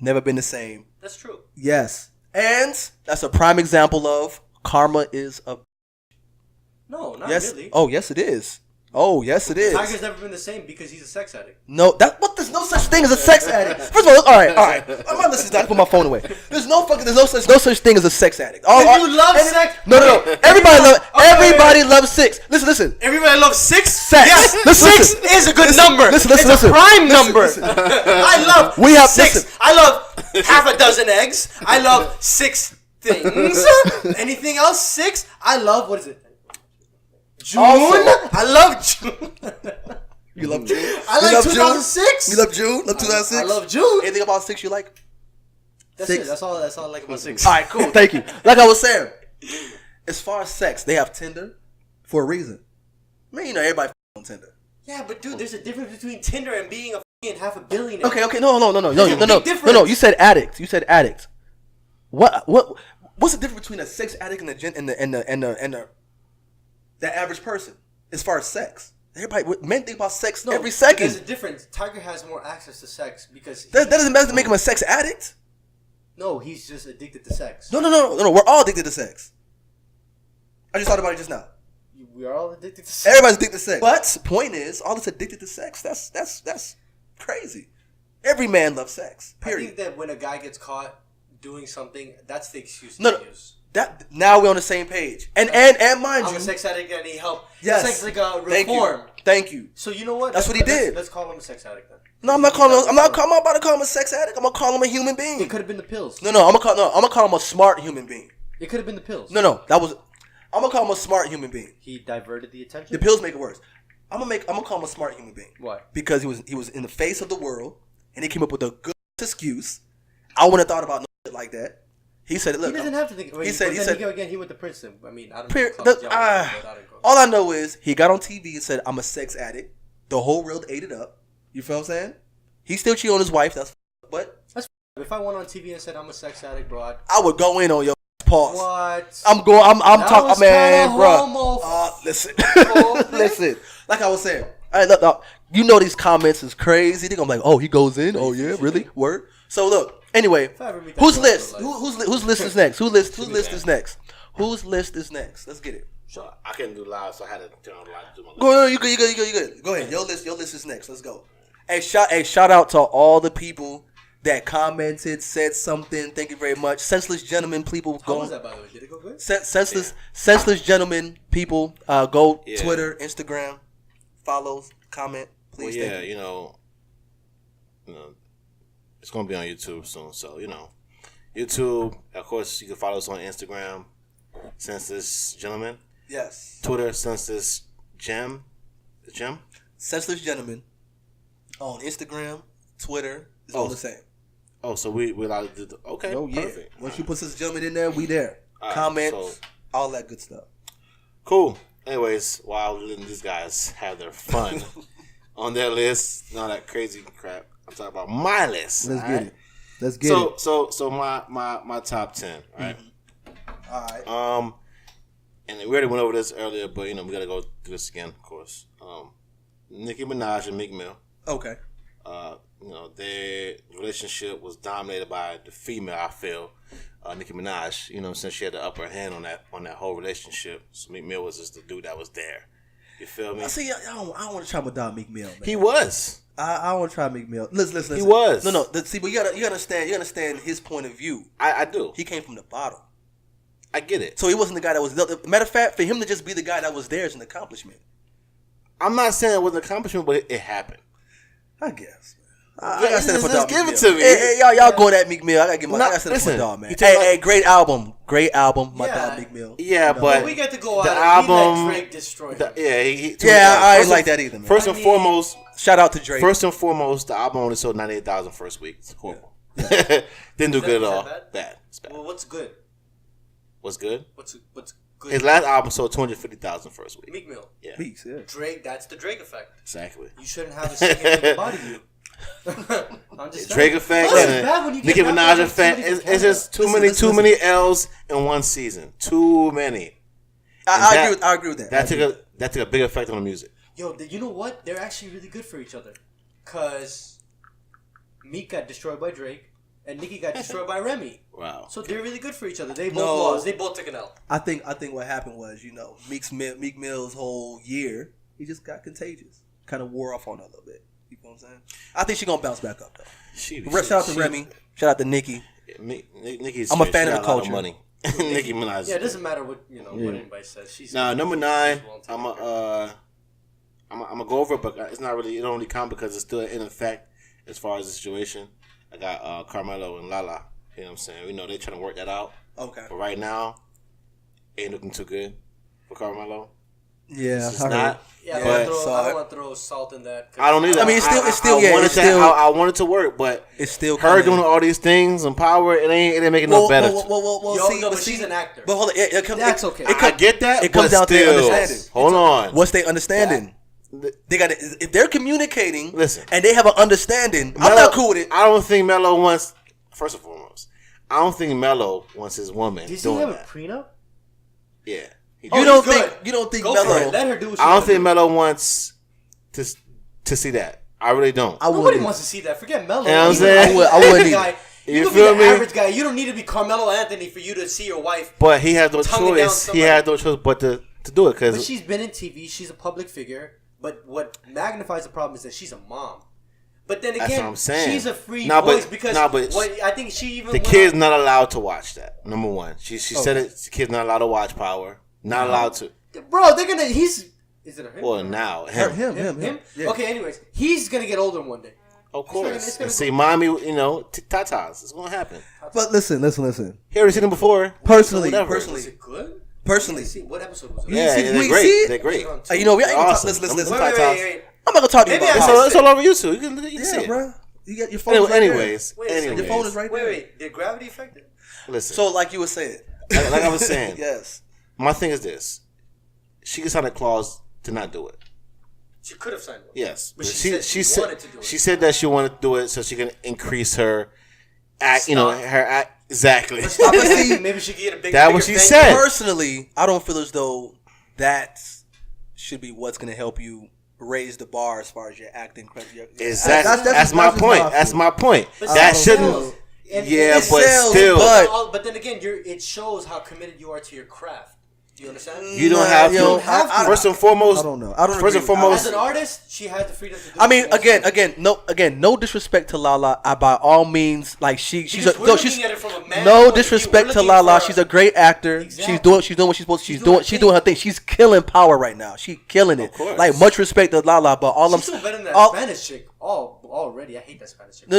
Never been the same. That's true. Yes, and that's a prime example of karma is a. No, not Yes. really. Oh, yes, it is. Oh, yes, it is. Tiger's never been the same because he's a sex addict. No, there's no such thing as a sex addict. First of all, all right. I'm not listening to that. Put my phone away. There's no such thing as a sex addict. You love sex. No. Everybody loves sex. Listen. Everybody loves sex. Sex. Yes, Listen, six is a good number. Listen. It's a prime number. Listen. I love We have- six. listen. I love half a dozen eggs. I love 6 things. Anything else? 6. I love, what is it? June. Also- I love June. You love June. I like 2006. You love June. Love 2006. I love June. Anything about 6 you like? That's 6. it. That's all I like about 6. All right, cool. Thank you. Like I was saying, as far as sex, they have Tinder for a reason. I mean, everybody on Tinder. Yeah, but dude, there's a difference between Tinder and being a f***ing half a billionaire. Okay. No. There's a big difference. You said addict. What's the difference between a sex addict and the average person as far as sex? Men think about sex every second. There's a difference. Tiger has more access to sex because That doesn't make him a sex addict. No, he's just addicted to sex. No. We're all addicted to sex. I just thought about it just now. We are all addicted to sex. Everybody's addicted to sex. But point is, all that's addicted to sex. That's crazy. Every man loves sex. Period. I think that when a guy gets caught doing something, that's the excuse No. they use. That now we're on the same page. And mind I'm you, a sex addict and I need help. yes, It's like a reform. Thank you. So you know what? That's what he did. Let's call him a sex addict then. No, I'm not about to call him a sex addict. I'm gonna call him a human being. It could have been the pills. No, I'm gonna call him a smart human being. It could have been the pills. No, I'm gonna call him a smart human being. He diverted the attention. The pills make it worse. I'm gonna call him a smart human being. Why? Because he was in the face of the world and he came up with a good excuse. I wouldn't have thought about no shit like that. He said, "Look, he doesn't have to think." Wait, he went to Princeton. I mean, I don't know. All I know is he got on TV and said, "I'm a sex addict." The whole world ate it up. You feel what I'm saying? He still cheating on his wife. But if I went on TV and said I'm a sex addict, bro, I would go in on your pause. What? I'm talking, man, bro. Listen, listen. Like I was saying, look, you know these comments is crazy. They're gonna be like, "Oh, he goes in. Oh yeah, really? Word." So look. Anyway, whose list? Whose list is next? Whose list is next? Whose list is next? Let's get it. So I couldn't do live, so I had to turn on the live to do my list. Go, you good. Go ahead. Your list is next. Let's go. Hey, shout out to all the people that commented, said something. Thank you very much. Senseless Gentlemen, people. How was that, by the way? Did it go good? Senseless Gentlemen, people. Go Twitter, Instagram, follows, comment, please. Well, yeah, you know, it's gonna be on YouTube soon. So YouTube. Of course, you can follow us on Instagram, Senseless Gentlemen. Yes. Twitter, Senseless Gem. Senseless Gentlemen. On Instagram, Twitter, it's all the same. Oh, so we allowed to do okay. Oh yeah. Perfect. Once you put Senseless Gentlemen in there, we there. Comments, all that good stuff. Cool. Anyways, while letting these guys have their fun on their list and all that crazy crap, I'm talking about my list. Let's get it. Let's get it. So my top 10, right? Mm-hmm. All right. And we already went over this earlier, but we gotta go through this again, of course. Nicki Minaj and Meek Mill. Okay. Their relationship was dominated by the female. I feel Nicki Minaj. Since she had the upper hand on that whole relationship, so Meek Mill was just the dude that was there. You feel me? See, I don't want to try with Meek Mill, man. He was. I want to try Meek Mill. Listen. He was. No. See, but you understand his point of view. I do. He came from the bottom. I get it. So he wasn't the guy that was. Matter of fact, for him to just be the guy that was there is an accomplishment. I'm not saying it was an accomplishment, but it happened. I guess. Just give it to me. Hey, y'all going at Meek Mill. I gotta stand up for my dog, man. Hey, great album, my dog Meek Mill. Yeah, but we get to go out. The album, he let Drake destroy him. I ain't like that either, man. First and foremost, shout out to Drake. First and foremost, the album only sold 98,000 first week. It's horrible. Yeah. Didn't do good at all. Bad. It's bad. Well, what's good? What's good? What's good? His last album sold 250,000 first week. Meek Mill. Yeah. Meeks, yeah. Drake. That's the Drake effect. Exactly. You shouldn't have a significant body view. I'm just Drake effect and Nicki Minaj effect. It's just too many L's in one season. Too many. I agree with that. that took a big effect on the music. Yo, you know what? They're actually really good for each other. Because Meek got destroyed by Drake, and Nicki got destroyed by Remy. Wow. So they're really good for each other. They both lost. They both took an L. I think what happened was, Meek Mill's whole year, he just got contagious. Kind of wore off on her a little bit. You know what I'm saying? I think she's going to bounce back up, though. Shout out to Remy. Shout out to Nicki. Nicki's I'm a fan of the culture. Money. Nicki Minaj. Yeah, it doesn't matter what what anybody says. Number 9. I'm gonna go over it, but it's not really. It don't really count because it's still in effect as far as the situation. I got Carmelo and Lala. You know what I'm saying? We know they're trying to work that out. Okay. But right now, ain't looking too good for Carmelo. Yeah, it's not. Yeah, I don't want to throw salt in that. I don't either. I mean, I want it to work, but it's still her doing all these things and power. It ain't making no better. But she's an actor. But hold on, that's okay. I get that. It comes down to understanding. Hold on. What's their understanding? They got if they're communicating. Listen, and they have an understanding. I'm not cool with it. I don't think Melo wants. First and foremost, I don't think Melo wants his woman. Does he have a prenup? Yeah. You don't think Melo? Let her do what she I don't think Melo wants to see that. I really don't. Nobody wants to see that. Forget Melo. You know what I'm saying? I wouldn't either. You can be the average guy. You don't need to be Carmelo Anthony for you to see your wife. But he has no choice. He had no choice but to do it because she's been in TV. She's a public figure. But what magnifies the problem is that she's a mom. But then again, she's a free voice because I think she even the kid's not allowed to watch that. Number one, she said it. The kid's not allowed to watch Power. Not allowed to. Bro, they're gonna. Is it a him? Well, now him. Yeah. Okay. Anyways, he's gonna get older one day. Of course. It's gonna see, mommy, tatas. It's gonna happen. But listen. He already seen him before. Personally, is it good? Personally, what episode was it? Yeah, they're great. They're great. We ain't gonna talk. Listen. Wait. I'm not gonna talk to you about it. It's all over YouTube. You can see it, bro. You got your phone. Anyways, your phone is right there. Wait. Did gravity affect it? Listen. So, like you were saying, like I was saying, yes. My thing is this: she can sign a clause to not do it. She could have signed one. Yes, but she wanted to do it. She said that she wanted to do it so she can increase her act. Her act exactly. Maybe she can get a bigger. That's what she said. Personally, I don't feel as though that should be what's going to help you raise the bar as far as your acting. Exactly. That's my point. That's my point. That shouldn't. But then again, it shows how committed you are to your craft. Do you understand? You don't have to. First and foremost, I don't know. First and foremost, as an artist, she has the freedom to do. I mean, no disrespect to Lala. By all means, like she's no disrespect to Lala. She's a great actor. Exactly. She's doing what she's supposed to. She's doing her thing. She's killing Power right now. She's killing it. Like much respect to Lala, but she's still better than that Spanish chick. Already, I hate that Spanish chick. No.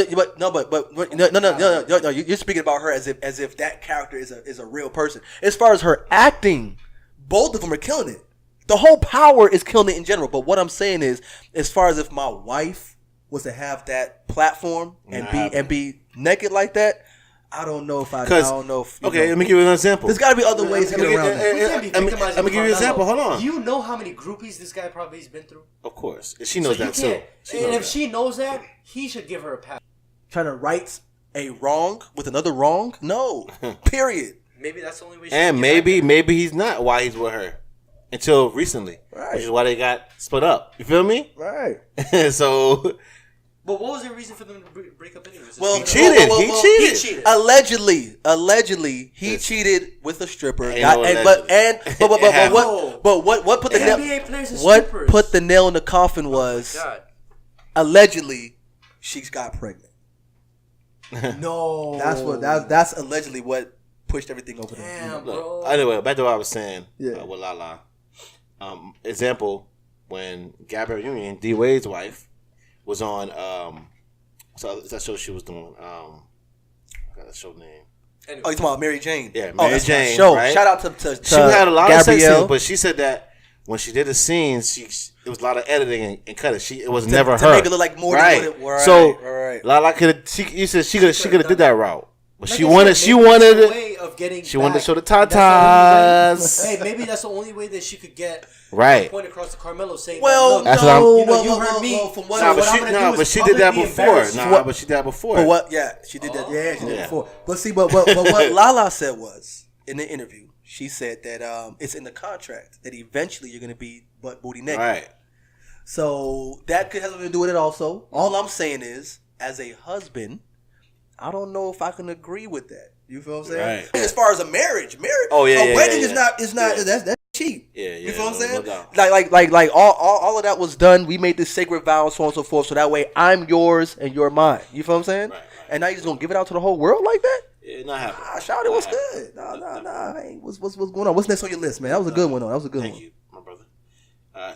You're speaking about her as if that character is a real person. As far as her acting, both of them are killing it. The whole Power is killing it in general. But what I'm saying is, as far as if my wife was to have that platform and be naked like that, I don't know if okay, let me give you an example. There's got to be other ways to get around it. Let me give you an example. Hold on. Do you know how many groupies this guy probably has been through? Of course. She knows that too. If she knows that, he should give her a pass. Trying to right a wrong with another wrong? No. Period. Maybe that's the only way. And maybe he's not why he's with her until recently, right? Which is why they got split up. You feel me? Right. So. But what was the reason for them to break up anyways? Well, he cheated. He cheated. Allegedly, he cheated with a stripper. What put the nail in the coffin was allegedly she's got pregnant. No, that's allegedly what pushed everything over there. Bro. Anyway, back to what I was saying with Lala. Example, when Gabrielle Union, D Wade's wife, was on so that show she was doing I got that show name. Anyway. Oh, you talking about Mary Jane? Yeah, Mary Jane. Show. Right? Shout out to she had a lot Gabrielle. of sex scenes, but she said that when she did the scenes, it was a lot of editing and cutting. It was never her. To make it look like more than what it was. So Lala could you said she could have did that route. But she wanted to show the tatas. Hey, maybe that's the only way that she could get point across to Carmelo saying, "Well, you heard me." But she did that before. But she did that before. But what? Yeah, she did that. Yeah, she did that before. But see, but what Lala said was, in the interview, she said that it's in the contract that eventually you're gonna be butt booty naked. Right. So that could have something to do with it. Also, all I'm saying is, as a husband, I don't know if I can agree with that. You feel what I'm saying? Right. As far as a marriage, Oh yeah, a wedding yeah. is not that's cheap. Yeah, You feel what I'm saying? No doubt. Like all of that was done. We made this sacred vow, so on and so forth. So that way, I'm yours and you're mine. You feel what I'm saying? Right. And now you're just gonna give it out to the whole world like that? Yeah, not happening. Shout it, what's good? Nah. Hey, what's going on? What's next on your list, man? That was a good one. That was a good one. Thank you, my brother.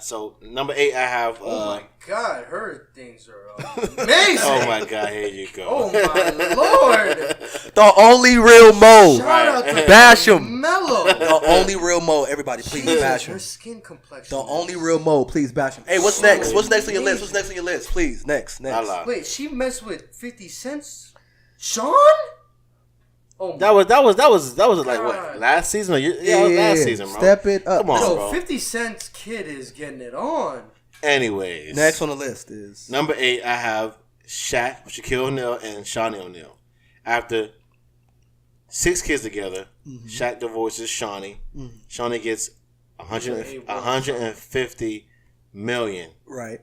So number 8, I have. Oh my God, her things are amazing. Oh my God, here you go. Oh my Lord. The only real Mo. Shout out to Bash him. Mellow. The only real Mo. Everybody, please bash him. Her skin complexion. The only real Mo. Please bash him. Hey, what's next? What's next on your list? What's next on your list? Please, next. Wait, she messed with 50 Cent's Shaun? Oh, That was like God. what, last season or yeah, it was last season, bro. Step it up. Come on, no, bro. 50 Cent's kid is getting it on. Anyways, Next on the list is number 8. I have Shaq, Shaquille O'Neal, and Shawnee O'Neal. After 6 kids together, Shaq divorces Shawnee. Shawnee gets 150 million, right.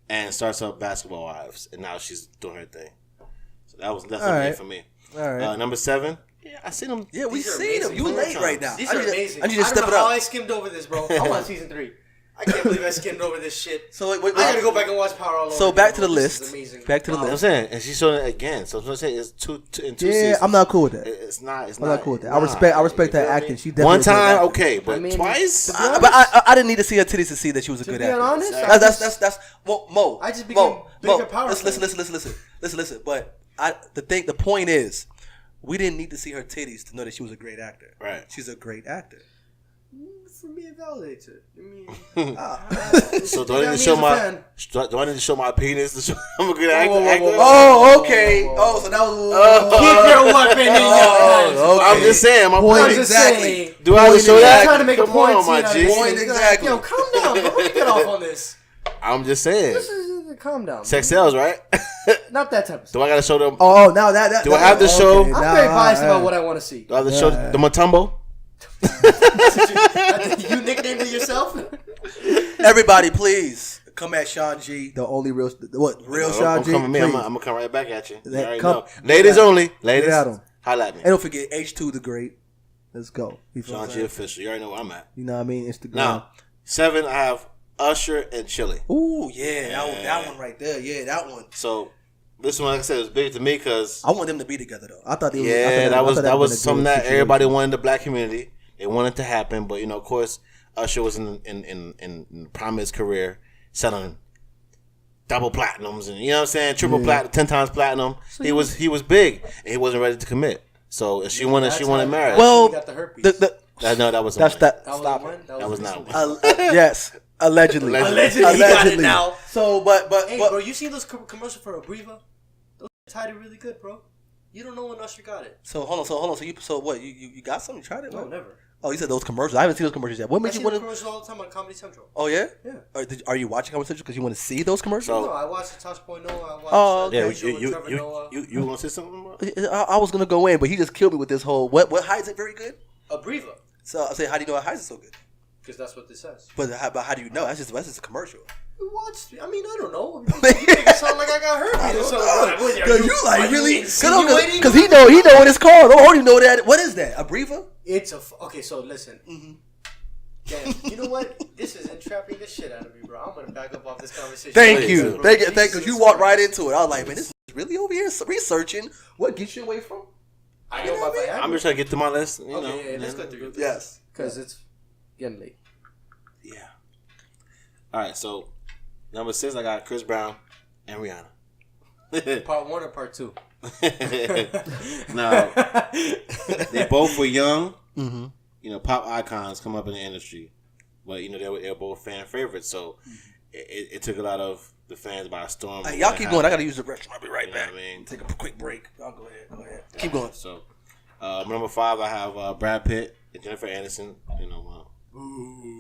and starts up Basketball Wives, and now she's doing her thing. So that's All number right. 8 for me. All right. Number 7. Yeah, I seen them. Yeah, we These are seen him. amazing. You late Times. right now. These are amazing. I need you to I step don't it know how up. I skimmed over this, bro. I'm on season 3. I can't believe I skimmed over this shit. So I gotta go back and watch Power all over. So back to the again, bro. This list. is amazing. Back to the I'm list. saying, and she's showing it again. So I'm saying it's two in 2 Yeah, seasons. I'm not cool with that. It's not. I'm not cool with that. I respect You her feel me? acting. She definitely One a good time, actor. okay, but I mean, twice. to be honest- But I didn't need to see her titties to see that she was a good be actor. honest, That's well, Mo. I just became bigger Mo. power Listen. But the point is, we didn't need to see her titties to know that she was a great actor. Right. She's a great actor. For me, it validates it. I mean, So do I Yeah, need to me show as a my? fan. Do I need to show my penis to show I'm a good actor? whoa. Oh, okay. Oh, so that was. keep your weapon in your hands. okay. I'm just saying. My Point I'm point. just exactly. saying. Do I have to show I'm that? trying to make a Come point. on, my see, G. Point exactly. Yo, calm down, bro. Let me get off on this. I'm just saying. Calm down. Sex sells, right? Not that type of stuff. Do I got to show them? Oh, now that. Do I have to show- I'm very biased about what I want to see. Do I have to show the Matumbo? You nicknamed it yourself? Everybody, please come at Shaun G, the only real Shaun I'm G. coming, please. I'm gonna come right back at you. You That already come- know. Ladies only. Ladies, Get at 'em. holla at me. And don't forget H2 the Great. Let's go. You feel Shaun what I'm G saying? official. You already know where I'm at. You know what I mean? Instagram. Now, 7, I have Usher and Chili. Ooh, yeah, that one right there. Yeah, that one. So this one, like I said, was big to me because I want them to be together though. I thought they. yeah, that was been a something good that situation. everybody wanted in the black community. They wanted to happen, but of course, Usher was in the prime of his career, selling double platinums and what I'm saying, triple platinum, 10 times platinum. He was big and he wasn't ready to commit. So if she wanted marriage. Well, got the herpes. That was that's that. That was Stop the it. one? That was not one. Yes, allegedly. Allegedly, he got it now. So, but Hey, bro, you seen those commercials for Abriva? Those tied it really good, bro. You don't know when Usher got it. So hold on. So what? You got something? You tried it? No, What? never. Oh, you said those commercials. I haven't seen those commercials yet. What I made see you the want to? commercials all the time on Comedy Central. Oh yeah. Yeah. Are you watching Comedy Central because you want to see those commercials? No, I watched the Tosh.0. I watched Oh, okay. Yeah, the show with Trevor Noah. you want to say something? Bro? I was gonna go in, but he just killed me with this whole what hides it very good. Abriva. So I say, how do you know it hides it so good? Because that's what this says. But how do you know? That's just a commercial. You watched it. I mean, I don't know. You make it sound like I got herpes or something. Cause you like really? insinuating? Cause he know what it's called. I don't even know that. What is that? Abriva? It's okay. So listen. Damn, you know what? This is entrapping the shit out of me, bro. I'm gonna back up off this conversation. Thank you. Bro, Thank you. Jesus Because you walked right Christ. into it. I was like, man, this is really over here researching what gets you away from. I know about Viagra. I'm just trying to get to my list. You know. Okay, yeah, let's go through it. Yes. Because it's getting late. Yeah. All right, so number 6, I got Chris Brown and Rihanna. Part 1 or part 2? Now, they both were young. Mm-hmm. Pop icons come up in the industry, but they were both fan favorites. So it took a lot of the fans by storm. Hey, y'all keep going. I gotta use the restroom. I'll be right back. What I mean? Take a quick break. Y'all go ahead. Keep going. So number 5, I have Brad Pitt and Jennifer Aniston.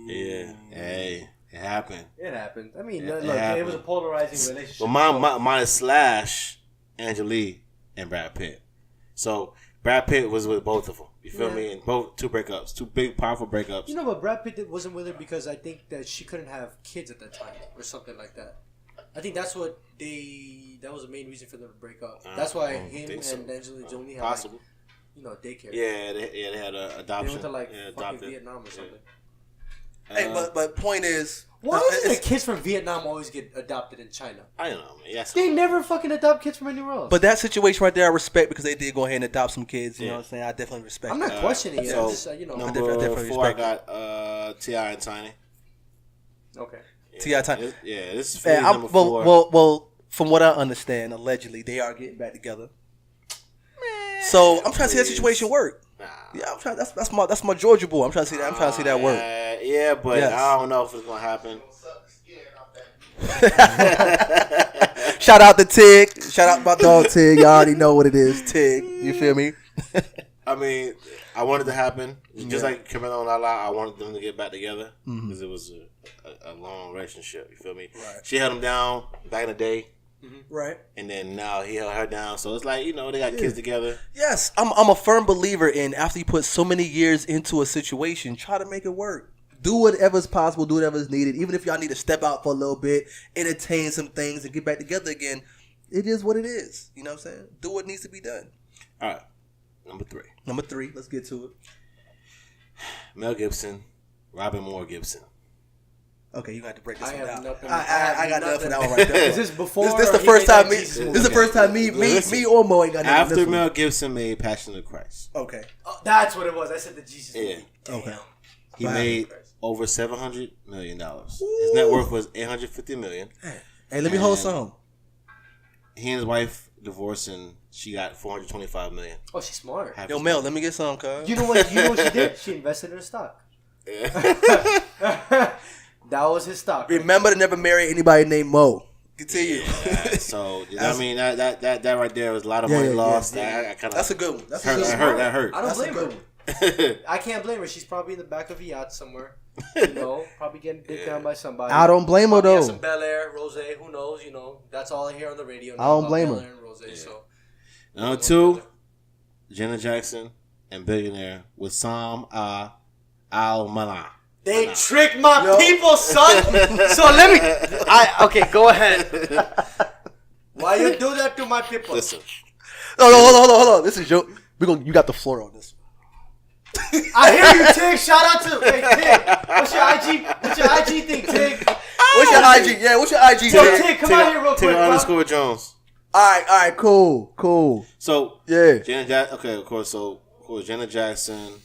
Yeah. Hey, it happened. It happened. I mean, It look, happened. it was a polarizing relationship. Well, mine is Slash, Angela Lee, and Brad Pitt. So Brad Pitt was with both of them. You feel me? And both two breakups, two big, powerful breakups. You know, but Brad Pitt wasn't with her because I think that she couldn't have kids at that time or something like that. I think that's what that was the main reason for them to break up. That's why him and Angelina Jolie had daycare. Yeah, they had an adoption. They went to fucking Vietnam or something. Hey, but point is, why does the kids from Vietnam always get adopted in China? I don't know, man. Yes. They never fucking adopt kids from anywhere else. But that situation right there, I respect because they did go ahead and adopt some kids. You know what I'm saying? I definitely respect. I'm not questioning it. So, just, number 4, I got T.I. and Tiny. Okay. Yeah, T.I. Tiny. This is number 4. Well, from what I understand, allegedly they are getting back together. So I'm trying to see that situation work. Nah. Yeah, I'm trying. That's my Georgia boy. I'm trying to see that. I'm trying to see that work. Yeah, but I don't know if it's gonna happen. Shout out to Tig. Shout out my dog Tig. You already know what it is, Tig. You feel me? I mean, I wanted it to happen. Just like Camila and Lala, I wanted them to get back together because it was a long relationship. You feel me? Right. She held him down back in the day. Right. And then now he held her down. So it's like, they got kids together. Yes, I'm a firm believer in after you put so many years into a situation, try to make it work. Do whatever's possible, do whatever's needed. Even if y'all need to step out for a little bit, entertain some things, and get back together again, it is what it is. You know what I'm saying? Do what needs to be done. All right. Number 3. Let's get to it. Mel Gibson, Robin Moore Gibson. Okay, you got to break this one down. Nothing. I got nothing for that one right there. Is this before? This the first time me. This is the first time me or Mo ain't got nothing. After Mel Gibson made Passion of the Christ. Okay. Oh, that's what it was. I said the Jesus movie. Okay. He made over $700 million. His net worth was $850 million. Hey, let me hold some. He and his wife divorced, and she got $425 million. Oh, she's smart. Yo, Mel, let me get some, cuz. You know what she did? She invested in her stock. That was his stock. Remember to never marry anybody named Mo. Continue. So I mean that right there was a lot of money lost. I kinda, that's a good one. That's a good one. That hurt. I don't blame her. I can't blame her. She's probably in the back of a yacht somewhere. Probably getting dicked down by somebody. I don't blame her though. Some Bel Air, Rose, who knows? That's all I hear on the radio. I don't blame her. And Rose, so. Number 2, Janet Jackson and Billionaire with Sam Al-Malan. They tricked my people, son. So let me. Okay, go ahead. Why you do that to my people? Listen. Hold on. This is your. You got the floor on this. I hear you, Tig. Shout out to Tig. What's your IG? What's your IG thing, Tig? What's your IG? Yeah, what's your IG? Tig, come out here real quick, Tig _Jones. All right, cool. So yeah, Janet Jackson. Okay, of course. So Janet Jackson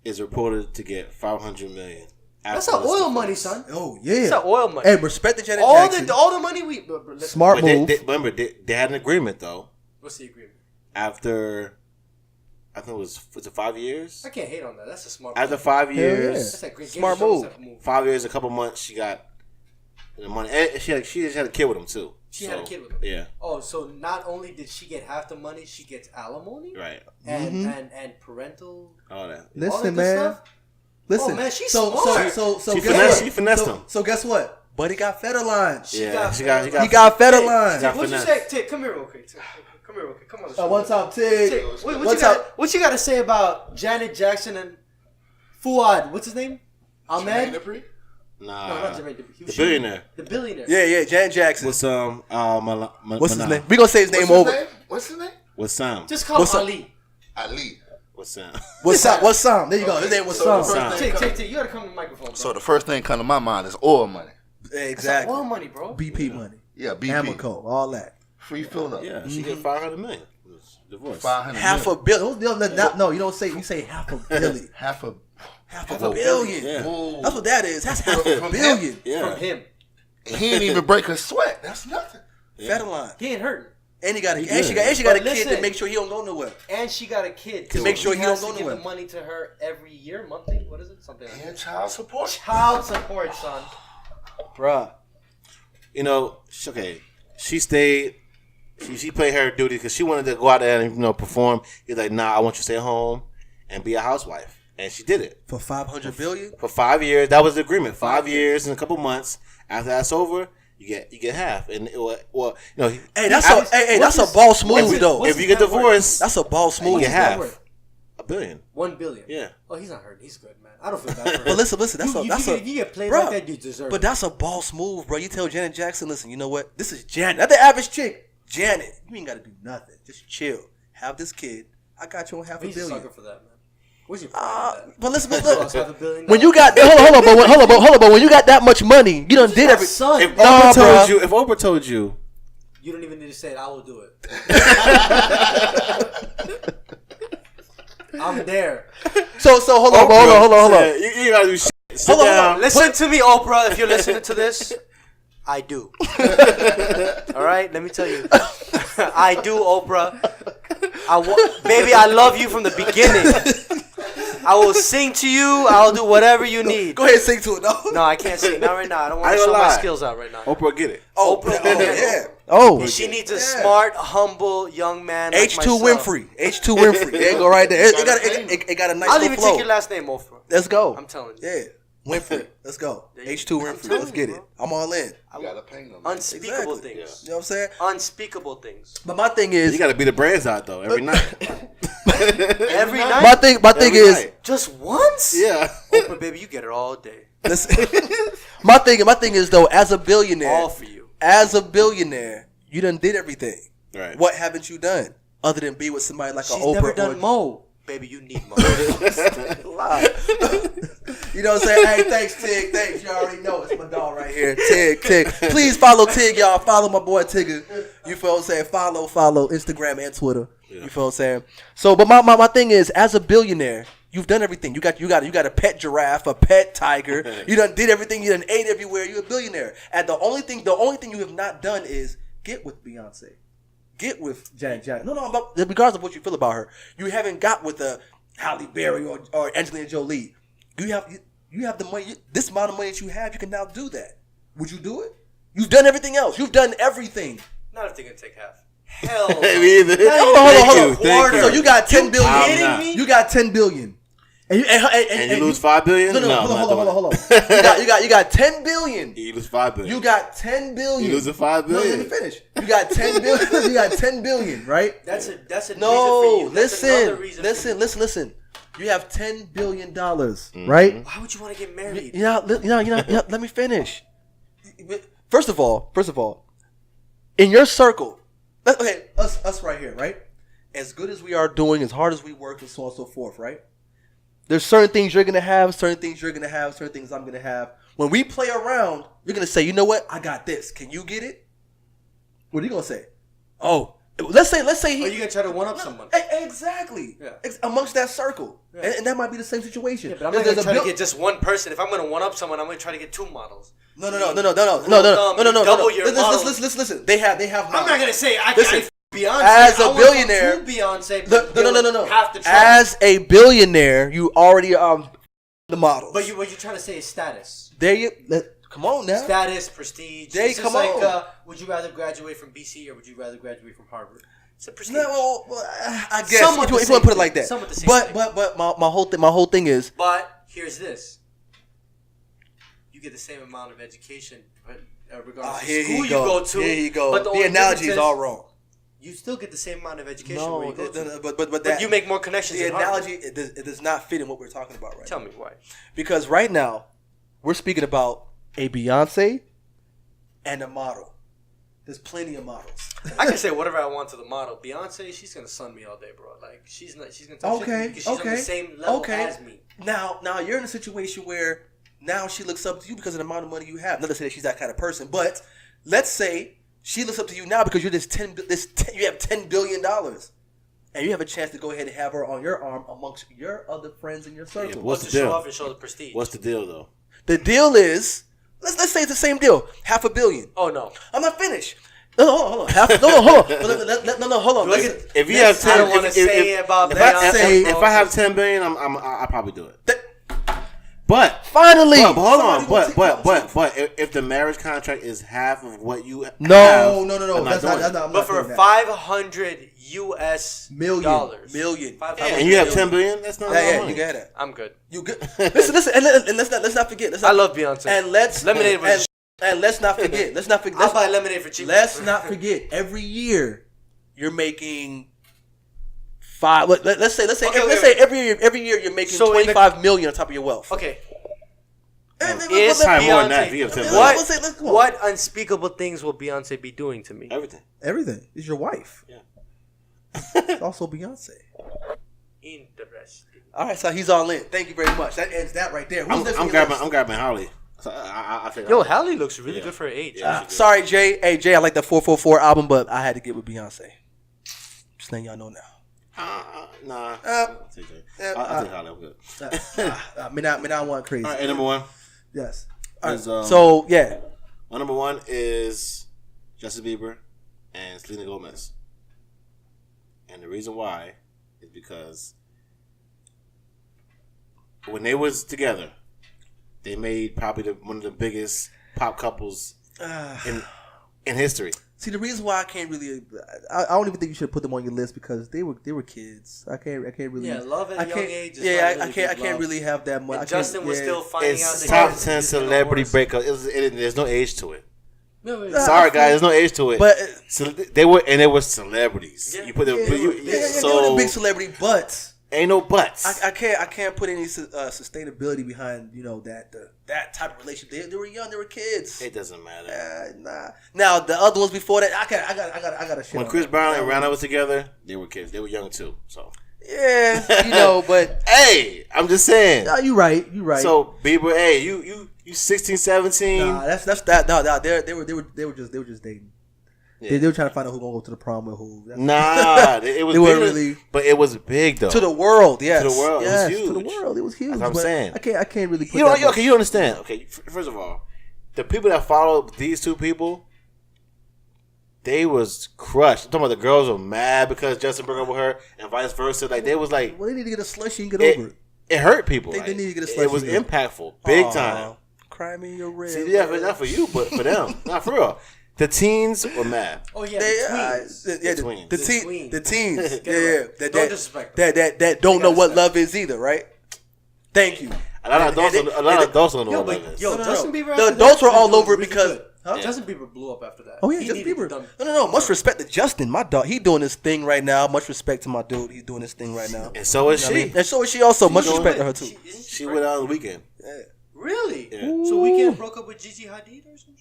is reported to get $500 million. That's our oil money, son. Oh yeah, that's our oil money. Hey, respect the Janet Jackson. All the money we smart move. Remember, they had an agreement though. What's the agreement? After, I think was it 5 years? I can't hate on that. That's a smart. After 5 years, that's a great smart move. 5 years, a couple months, she got the money. And she just had a kid with him too. She had a kid with him. Yeah. Oh, so not only did she get half the money, she gets alimony, right? And parental. All that. Listen, man. Stuff? Listen. Oh man, she's smart. So she finessed him. So guess what? Buddy got Federline. He got Federline. What you say? Tig, come here real quick. Come here real quick. Come on. One time, Tig. What you got to say about Janet Jackson and Fuad? What's his name? Ahmed. Nah, no, not Jermaine Dupri. The billionaire. The billionaire. Yeah, Janet Jackson. What's what's his name? We gonna say his name over. What's his name? What's Sam? Just call him Ali. Ali. What's Sam? What's Sam? There you go. His name was Sam. Tig, you gotta come to the microphone. Bro. So the first thing come to my mind is oil money. Exactly. Oil money, bro. BP money. Yeah, BP. Amoco, all that. Free fill up. Yeah, she get $500 million. Divorce. Half a billion. No, you don't say. You say half a billion. half a billion. Yeah. That's what that is. That's half a billion. From him. He ain't even break a sweat. That's nothing. Federline. He ain't hurting. And she got a kid to make sure he don't go nowhere. And she got a kid to make sure he don't go nowhere. Give the money to her every year, monthly. What is it? Something like that. And child support. Child support, son. Bruh. Okay. She stayed. She played her duty because she wanted to go out there and perform. He's like, nah, I want you to stay home and be a housewife, and she did it for $500 billion for 5 years. That was the agreement. 5 years and a couple months. After that's over, you get half. And hey, that's a boss move though. If you get divorced, that's a boss move. You get half. $1 billion. 1 billion. Yeah. Oh, he's not hurting. He's good, man. I don't feel bad for him. But listen, If you get played like that, you deserve but it. that's a boss move, bro. You tell Janet Jackson, listen, you know what? This is Janet, not the average chick. Janet, you ain't got to do nothing. Just chill. Have this kid. I got you on $500 He's a million. sucker for that, man. Where's your pride in that? But listen, Lost look. $500 million. When you got hold on, but when you got that much money, you done did everything. Son, If Nah, Oprah told bruh. you, if Oprah told you, you don't even need to say it. I will do it. I'm there. So hold on. said, you ain't gotta do shit. Sit Hold on. down. Listen to me, Oprah. If you're listening to this, I do. All right, let me tell you, I do, Oprah. Baby, I love you from the beginning. I will sing to you. I'll do whatever you need. Go ahead and sing to it, though. No, I can't sing. Not right now. I don't want I to ain't show gonna my lie. skills out right now. Oprah, get it. Yeah. Oh. She needs a smart, humble young man like H2 myself. Winfrey. H2 Winfrey. There you go right there. It got a nice I'll little even flow. take your last name, Oprah. Let's go. I'm telling you. Yeah. Winfrey. Let's go. you H2 go. I'm Winfrey. telling Let's you, get bro. it. I'm all in. You gotta pay them. Unspeakable Exactly. things. You know what I'm saying? Unspeakable things. But my thing is, You gotta be the brands out though every night. Every night. my thing Every is, night. Just once? Yeah. Oprah, baby, you get it all day. listen, my thing is though, as a billionaire, All for you. You done did everything. Right. What haven't you done other than be with somebody like She's a Oprah? never done or, Mo. Baby, you need Mo. You know what I'm saying? Hey, thanks, Tig. Thanks. You already know it's my dog right here. Tig. Please follow Tig, y'all. Follow my boy Tigger. You feel what I'm saying? Follow Instagram and Twitter. Yeah. You feel what I'm saying? So, but my thing is, as a billionaire, you've done everything. You got a pet giraffe, a pet tiger. You done did everything. You done ate everywhere. You're a billionaire. And the only thing you have not done is get with Beyonce. Get with Janet Jackson. No, regardless of what you feel about her, you haven't got with a Halle Berry or Angelina Jolie. You have the money. This amount of money that you have, you can now do that. Would you do it? You've done everything else. You've done everything. Not if they're going to take half. Hell no. Me either. Hold on. Thank you. So you got 10 billion. I'm kidding not. You got 10 billion. And And you lose $5 billion? No, hold on. You got 10 billion. You lose $5 billion. You got 10 billion. You lose $5 billion. No, let me finish. You got 10 billion. You got 10 billion, right? That's a No, reason for you. That's another reason for you. listen. You have $10 billion, right? Why would you want to get married? You know, let me finish. First of all, in your circle, us right here, right? As good as we are doing, as hard as we work, and so on and so forth, right? There's certain things you're going to have, certain things you're going to have, certain things I'm going to have. When we play around, you're going to say, you know what? I got this. Can you get it? What are you going to say? Oh, let's say he... Are you going to try to one-up someone? Exactly. Yeah. Amongst that circle. Yeah. And that might be the same situation. Yeah, but I'm not going to try to get just one person. If I'm going to one-up someone, I'm going to try to get two models. No. Double your models. Listen. They have. I'm not going to say Listen. Beyonce. As a billionaire, Beyonce. No. Have to try. As a billionaire, you already the models. But what you're trying to say is status. Come on now. Status, prestige. There you It's come just like, on. would you rather graduate from BC or would you rather graduate from Harvard? It's a prestige. No, I guess Somewhat if you the want to put it same like thing. that. Somewhat the same But thing. my whole thing is. But here's this: you get the same amount of education, regardless of Here school you go. go to. Here you go. But The only analogy difference is all wrong. You still get the same amount of education No, where you go to. but You make more connections. the in Harvard. analogy it does not fit in what we're talking about right Tell now. me why. Because right now we're speaking about a Beyonce and a model. There's plenty of models. I can say whatever I want to the model. Beyonce, she's gonna sun me all day, bro. Like she's gonna talk shit to me because she's on the same level as me. Now you're in a situation where now she looks up to you because of the amount of money you have. Not to say that she's that kind of person, but let's say she looks up to you now because you're you have $10 billion, and you have a chance to go ahead and have her on your arm amongst your other friends in your circle. What's to the show deal? off and show the prestige. What's the deal though? The deal is, let's say it's the same deal, $500 million. Oh no, I'm not finished. No, hold on. Hold on. Listen. If you have 10, I don't want to say about Beyonce. if I have $10 billion, I'll probably do it. But Finally, hold on. But if the marriage contract is half of what you have, no. I'm That's doing not. it. I'm but not for doing that. $500 US dollars, million. And you have $10 billion, that's not Yeah, money. you got it. I'm good. You good? Listen, and let's not forget. I love Beyonce. And lemonade was. and let's not forget. I'll buy lemonade for cheap. Let's not forget. Every year, you're making 5. Let's say every year you're making So in the- $25 million on top of your wealth. Okay. It's probably more than that. If you have 10 million. What unspeakable things will Beyonce be doing to me? Everything is your wife. Yeah. It's also Beyonce. Interesting. All right, so he's all in. Thank you very much. That ends that right there. Who's next on I'm your grabbing. list? I'm grabbing Holly. So I think Yo, Halle looks really good for her age. Yeah. Sorry, Jay. Hey, Jay, I like the 444 album, but I had to get with Beyonce. Just letting y'all know now. Nah. I'll take Holly. I'm good. Me not want crazy. All right, and number 1. Yes. All right. Is, So yeah. My number 1 is Justin Bieber and Selena Gomez. And the reason why is because when they was together, they made probably one of the biggest pop couples in history. See, the reason why I can't really, I don't even think you should put them on your list because they were kids. I can't really. Yeah, love at a young age. I can't really have that much. And Justin was still finding out. It's that top 10 celebrity breakup. There's no age to it. No, Sorry, guys, there's no age to it. But so they were celebrities. Yeah. You put them. they were a big celebrity, but ain't no buts. I can't put any sustainability behind that type of relationship. They were young, they were kids. It doesn't matter. Nah. Now the other ones before that, I got to shit. When Chris Brown and Rihanna was together, they were kids. They were young too. So yeah, but hey, I'm just saying. No, you right. So Bieber, hey, you 16, 17. Nah, that's that. No, they were just dating. Yeah. They were trying to find out who gonna go to the prom with who. Nah, it was. They weren't really, but it was big though. To the world, yes. To the world, yes, it was huge. To the world, it was huge. That's what I'm saying. I can't really. Put Okay, you understand? Okay, first of all, the people that followed these two people, they was crushed. I'm talking about the girls were mad because Justin broke up with her, and vice versa. Like they was like, well, they need to get a slushy and get over it. It hurt people. They need to get a slushy. It was impactful, big time. Cry me your red. See, yeah, not for you, but for them, not for real. The teens were mad. Oh yeah, the tweens. The teens. Yeah. Don't disrespect that don't know what love is either, right? Thank you. A lot of adults don't know what love is. Justin Bieber. The adults were all over it because. Huh? Justin Bieber blew up after that. Oh yeah, Justin Bieber. No. Much respect to Justin, my dog. He doing his thing right now. Much respect to my dude. He's doing his thing right now. And so is she. And so is she also. Much respect to her too. She went out on the weekend. Yeah. Really? Yeah. So Weeknd broke up with Gigi Hadid or something?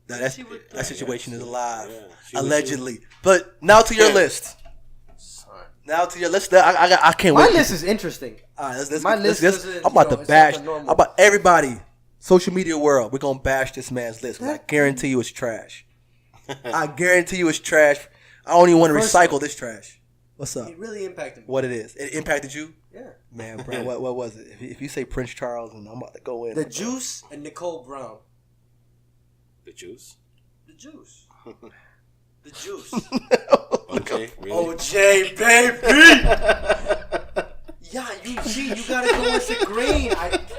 That situation is alive, Yeah. Allegedly. But now to your list. Now to your list. I can't wait. My list is interesting. All right, let's My list isn't, I'm about to it's bash. like a normal- I'm about everybody. Social media world. We're gonna bash this man's list. 'Cause I guarantee you it's trash. I guarantee you it's trash. I don't even want to recycle this trash. What's up? It really impacted me. What it is? It impacted you? Yeah. Man, bro, what was it? If you say Prince Charles, and I'm about to go in. The Juice and Nicole Brown. The juice. The Juice. The Juice. Okay. Really? OJ, baby. Yeah, you gotta go with the green.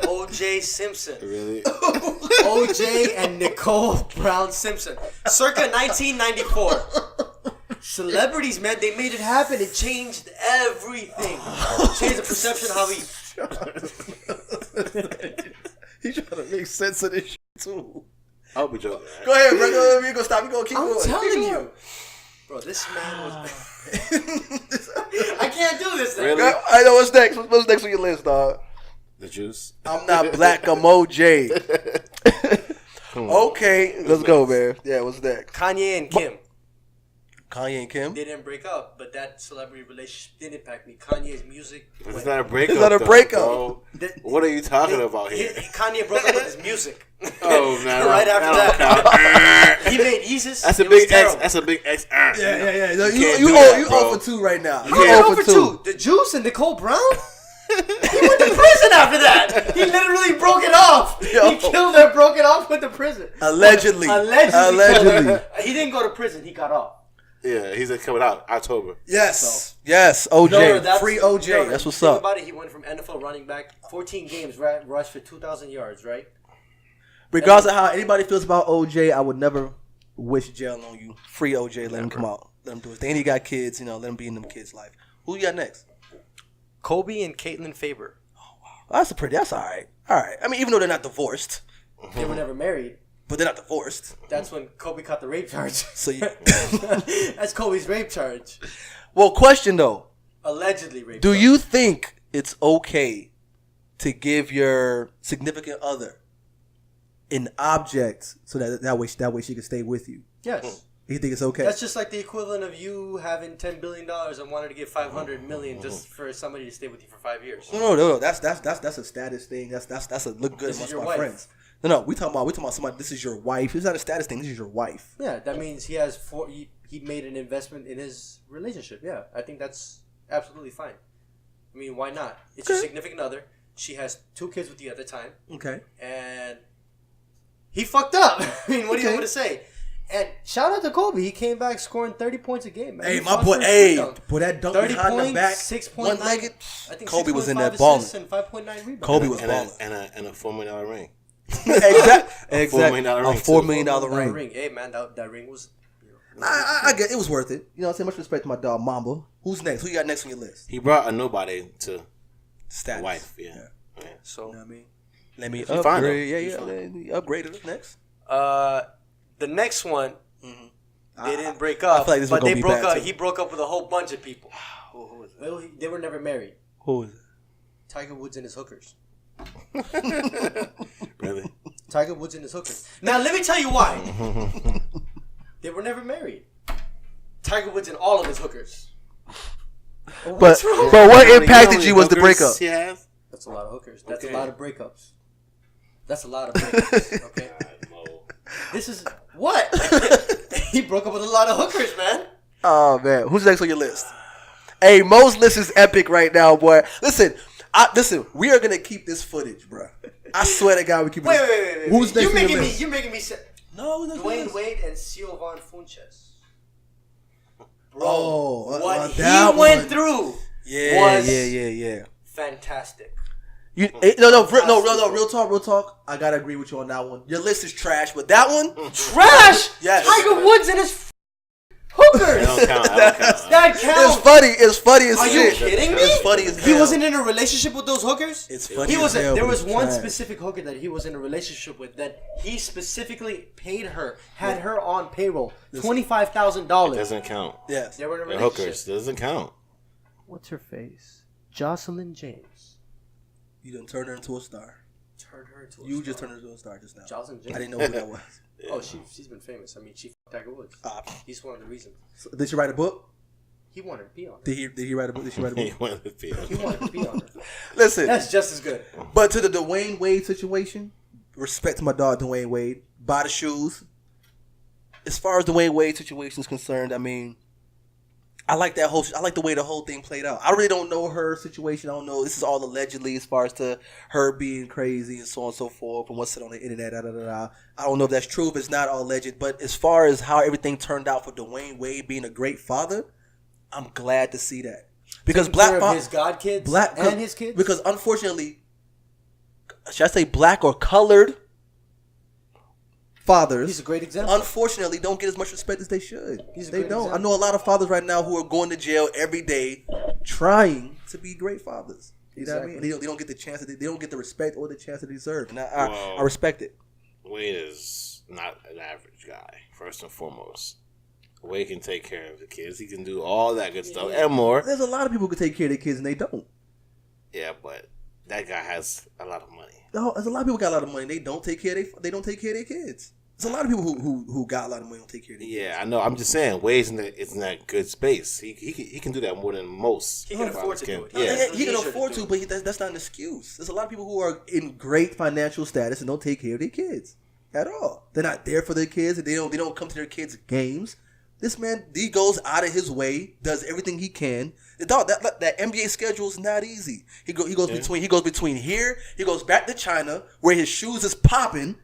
OJ Simpson. Really? OJ and Nicole Brown Simpson. Circa 1994. Celebrities, man, they made it happen. It changed everything. It changed the perception of how we. He's trying to make sense of this shit too. I'll be joking. Go ahead, bro. We're gonna stop. We're gonna keep going. I'm telling you. Bro, this man was. I can't do this thing. Really? I know what's next. What's next on your list, dog? The juice. I'm not black. I'm OJ. Okay, let's go, man. Yeah, what's next? Kanye and Kim. Kanye and Kim. They didn't break up, but that celebrity relationship did impact me. Kanye's music. It's not a breakup. It's not a breakup. Bro. What are you talking about here? Kanye broke up with his music. Oh man! Right after that, he made Yeezus. That's a big X. That's a big X. Yeah. You You can't do that, 0 for 2 right now. You You can't. 0 for 2. The Juice and Nicole Brown. He went to prison after that. He literally broke it off. Yo. He killed her, broke it off, went to prison. Allegedly. Allegedly. He didn't go to prison. He got off. Yeah, he's coming out October. Yes. Yes. OJ. Free OJ. That's what's think up. About it, he went from NFL running back, 14 games, rushed for 2,000 yards, right? Regardless of how anybody feels about OJ, I would never wish jail on you. Free OJ. Let him come out. Let him do his thing. He got kids. Let him be in them kids' life. Who you got next? Kobe and Caitlin Faber. That's all right. All right. I mean, even though they're not divorced, They were never married. but they're not divorced. That's when Kobe caught the rape charge. So you. That's Kobe's rape charge. Well, question though. Allegedly raped. Do her. you think it's okay to give your significant other an object so that way she can stay with you? Yes. You think it's okay? That's just like the equivalent of you having $10 billion and wanting to give $500 million just for somebody to stay with you for 5 years. No. That's a status thing. That's a look good This is amongst your my wife. friends. No. We talking about somebody. This is your wife. It's not a status thing. This is your wife. Yeah, that means he has he made an investment in his relationship. Yeah, I think that's absolutely fine. I mean, why not? It's your significant other. She has 2 kids with you at the time. Okay. And he fucked up. I mean, what do you want me to say? And shout out to Kobe. He came back scoring 30 points a game, man. Hey, He my fought boy. for his Hey, freedom. boy, that dunk 30 behind the points, back, 6.9. one-legged. I think Kobe was in 6.5 there balling. assists and 5.9 rebounds. Kobe was balling. and a $4 million ring. Exactly. $4 million A ring, $4 too. million ring. Hey, man, that ring was... I get it was worth it. You know what I'm saying? Much respect to my dog Mamba. Who's next? Who you got next on your list? He brought a nobody to Status. wife. Yeah. So, You know what I mean? Let me She fine, upgrade. though. Yeah. She fine. Let me upgrade it next. the next one, they didn't break up, I feel like this but one they gonna be broke bad, up. too. He broke up with a whole bunch of people. Who is it? Well, they were never married. Who is it? Tiger Woods and his hookers. Really? Tiger Woods and his hookers. Now, let me tell you why. They were never married. Tiger Woods and all of his hookers. But What's wrong? what You know impacted how you many was the hookers breakup. He has? That's a lot of hookers. That's Okay. a lot of breakups. That's a lot of breakups. Okay. This is what? He broke up with a lot of hookers, man. Oh man, who's next on your list? Hey, Mo's list is epic right now, boy. Listen, we are gonna keep this footage, bro. I swear to God, we keep. Wait. Who's next You're on your making me. list? You're making me say No, no, Dwayne Wade and Siobhan Funches. Bro, Oh, what he that went one. through Yeah, was yeah. fantastic. Real talk. I gotta agree with you on that one. Your list is trash, but that one, Trash. Yes. Tiger Woods and his They hookers. don't count. That don't count. That it's counts. funny. It's funny as Are shit. you kidding me? It's funny as He hell. wasn't in a relationship with those hookers. It's funny. He as wasn't. hell, There but was it's one trash. specific hooker that he was in a relationship with that he specifically paid her, had her on payroll, $25,000. Doesn't count. Yes. They were in a The relationship. hookers doesn't count. What's her face? Jocelyn James. You done turned her into a star. Turned her into a You star. just turned her into a star just now. Jocelyn James. I didn't know who that was. Oh, she's been famous. I mean, she fucked Tiger Woods. He's one of the reasons. So, did she write a book? He wanted to be on her. Did he write a book? Did she write a He book? wanted to be He wanted to be on her. Listen, That's just as good. but to the Dwayne Wade situation, respect to my dog Dwayne Wade. Buy the shoes. As far as Dwayne Wade situation is concerned, I mean, I like that whole. I like the way the whole thing played out. I really don't know her situation. I don't know. This is all allegedly, as far as to her being crazy and so on and so forth, from what's said on the internet. I don't know if that's true. If it's not all alleged, but as far as how everything turned out for Dwayne Wade being a great father, I'm glad to see that because Taking black care of fa- his god kids black and his kids. because unfortunately, should I say black or colored fathers? He's a great example. Unfortunately, don't get as much respect as they should. He's a They great don't. example. I know a lot of fathers right now who are going to jail every day, trying to be great fathers. You know what I mean? Exactly. They don't get the chance. They don't get the respect or the chance that they deserve. And Well- I respect it. Wade is not an average guy, first and foremost. Wade can take care of the kids. He can do all that good stuff and more. There's a lot of people who can take care of their kids and they don't. Yeah, but that guy has a lot of money. No, there's a lot of people who got a lot of money. They don't take care of their kids. There's a lot of people who got a lot of money and don't take care of their kids. Yeah, I know. I'm just saying, Wade's in that good space. He can do that more than most. He can afford to do it. Yeah. That's He can leisure to afford do to, it. but that's not an excuse. There's a lot of people who are in great financial status and don't take care of their kids at all. They're not there for their kids, and they don't come to their kids' games. This man, he goes out of his way, does everything he can. The dog, that NBA schedule is not easy. He goes between here. He goes back to China where his shoes is popping,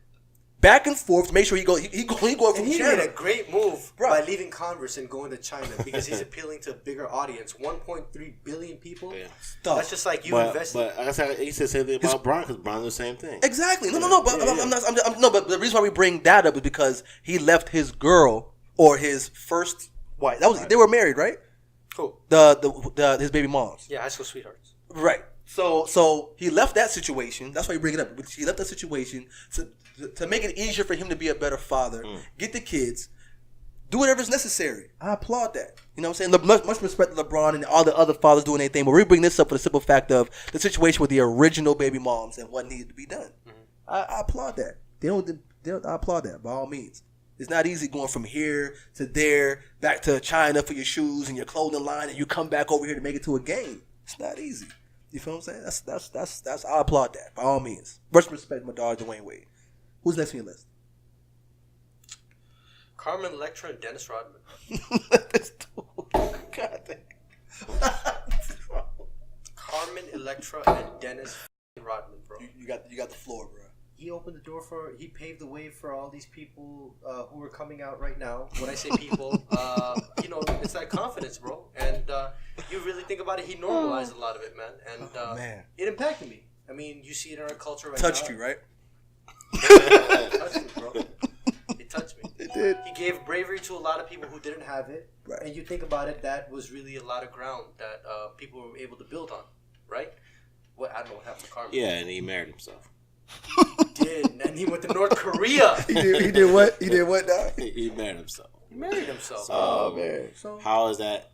back and forth to make sure he go from And he China. made a great move Bro. by leaving Converse and going to China because he's appealing to a bigger audience. 1.3 billion people. Yeah. That's just like you But invested. like I said, he said the same thing about Bron because Bron did the same thing. Exactly. No. But but the reason why we bring that up is because he left his girl or his first wife. They were married, right? Cool. His baby moms. Yeah, high school sweethearts. Right. So he left that situation. That's why you bring it up. He left that situation to make it easier for him to be a better father, get the kids, Do whatever's necessary. I applaud that. You know what I'm saying? Much respect to LeBron and all the other fathers doing their thing. But we bring this up for the simple fact of the situation with the original baby moms and what needed to be done. Mm-hmm. I applaud that. I applaud that by all means. It's not easy going from here to there, back to China for your shoes and your clothing line, and you come back over here to make it to a game. It's not easy. You feel what I'm saying? That's I applaud that by all means. Much respect to my dog Dwayne Wade. Who's next on your list? Carmen Electra and Dennis Rodman. God damn. Carmen Electra and Dennis Rodman, bro. You got the floor, bro. He opened the door he paved the way for all these people who are coming out right now. When I say people, it's that confidence, bro. And you really think about it, he normalized a lot of it, man. And man. It impacted me. I mean, you see it in our culture right Touched now. you, right? It touched me, bro. It touched me. It did. He gave bravery to a lot of people who didn't have it. Right. And you think about it, that was really a lot of ground that people were able to build on, right? I don't know what happened to Carmen. Yeah, and he married himself. He did, and he went to North Korea. He did what? He did what, dog? He married himself. He married himself. So, man. So, how is that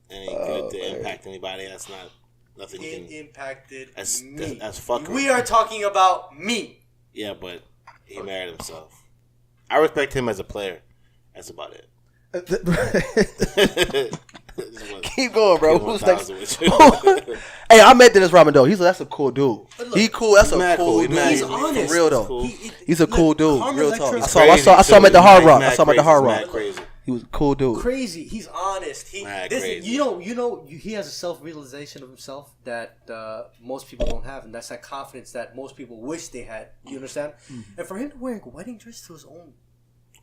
any good to impact anybody? That's not nothing. It impacted me. That's fuckery. We are talking about me. Yeah, but he married himself. I respect him as a player. That's about it. Keep going, bro. Who's next? Hey, I met Dennis Rodman though. That's a cool dude. He cool. That's a cool dude. He's honest. For real though. Cool. He's a cool dude. Real talk. I saw him at the Hard Rock. He was a cool dude. Crazy. He's honest. He has a self-realization of himself that most people don't have, and that's that confidence that most people wish they had. You understand? Mm-hmm. And for him to wear a wedding dress to his own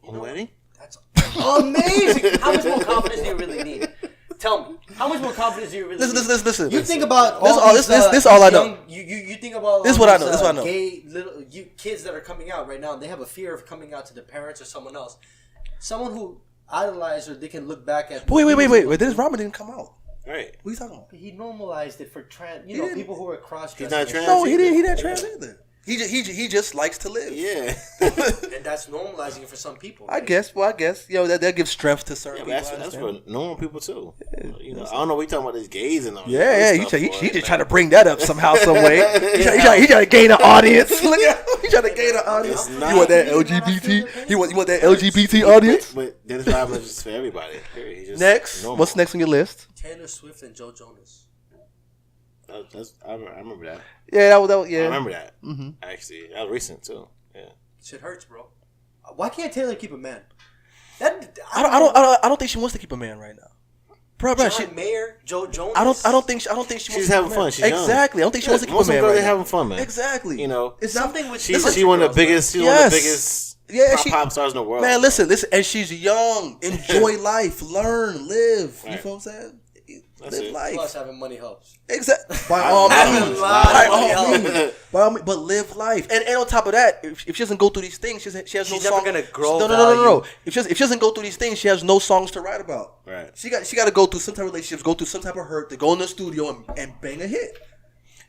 wedding, that's amazing. How much more confidence do you really need? Tell me, how much more confidence do you really need? Listen. You think about this all I know. You think about this is what I know. This is what I know. Gay little kids that are coming out right now. They have a fear of coming out to their parents or someone else. Someone who idolized or they can look back at. Wait. Dennis Rodman didn't come out. Right. What are you talking about? He normalized it for trans. People who are cross-dressing. He's not trans. No, he didn't. He didn't trans either. He just likes to live. Yeah. And that's normalizing it for some people. Right? I guess. That gives strength to certain people. That's for normal people too. Yeah, I don't know what you're talking about these gays and all. Yeah. He just trying to bring that up somehow, some way. He trying to gain an audience. Look at him. He trying to gain an audience. You want that LGBT? You want that LGBT audience? But Dennis Rodman is for everybody. Next, normal. What's next on your list? Taylor Swift and Joe Jonas. I remember that. Yeah, that was yeah. I remember that. Mm-hmm. Actually, that was recent too. Yeah. Shit hurts, bro. Why can't Taylor keep a man? I don't think she wants to keep a man right now. Bro, Mayer, Joe Jonas. I don't think she wants. She's having fun. She's exactly. I don't think she wants to keep a man. Most right they having fun, man. Exactly. You know, it's something with she's one of the biggest. She's one of the biggest. Yeah, pop stars in the world. Man, listen, and she's young. Enjoy life, learn, live. Right. You feel what I'm saying? That's live life. Plus, having money helps. Exactly. By all means. But live life. And on top of that, if she doesn't go through these things, she has no songs. She's never gonna grow. No. If she doesn't go through these things, she has no songs to write about. Right. She got to go through some type of relationships, go through some type of hurt, to go in the studio and bang a hit.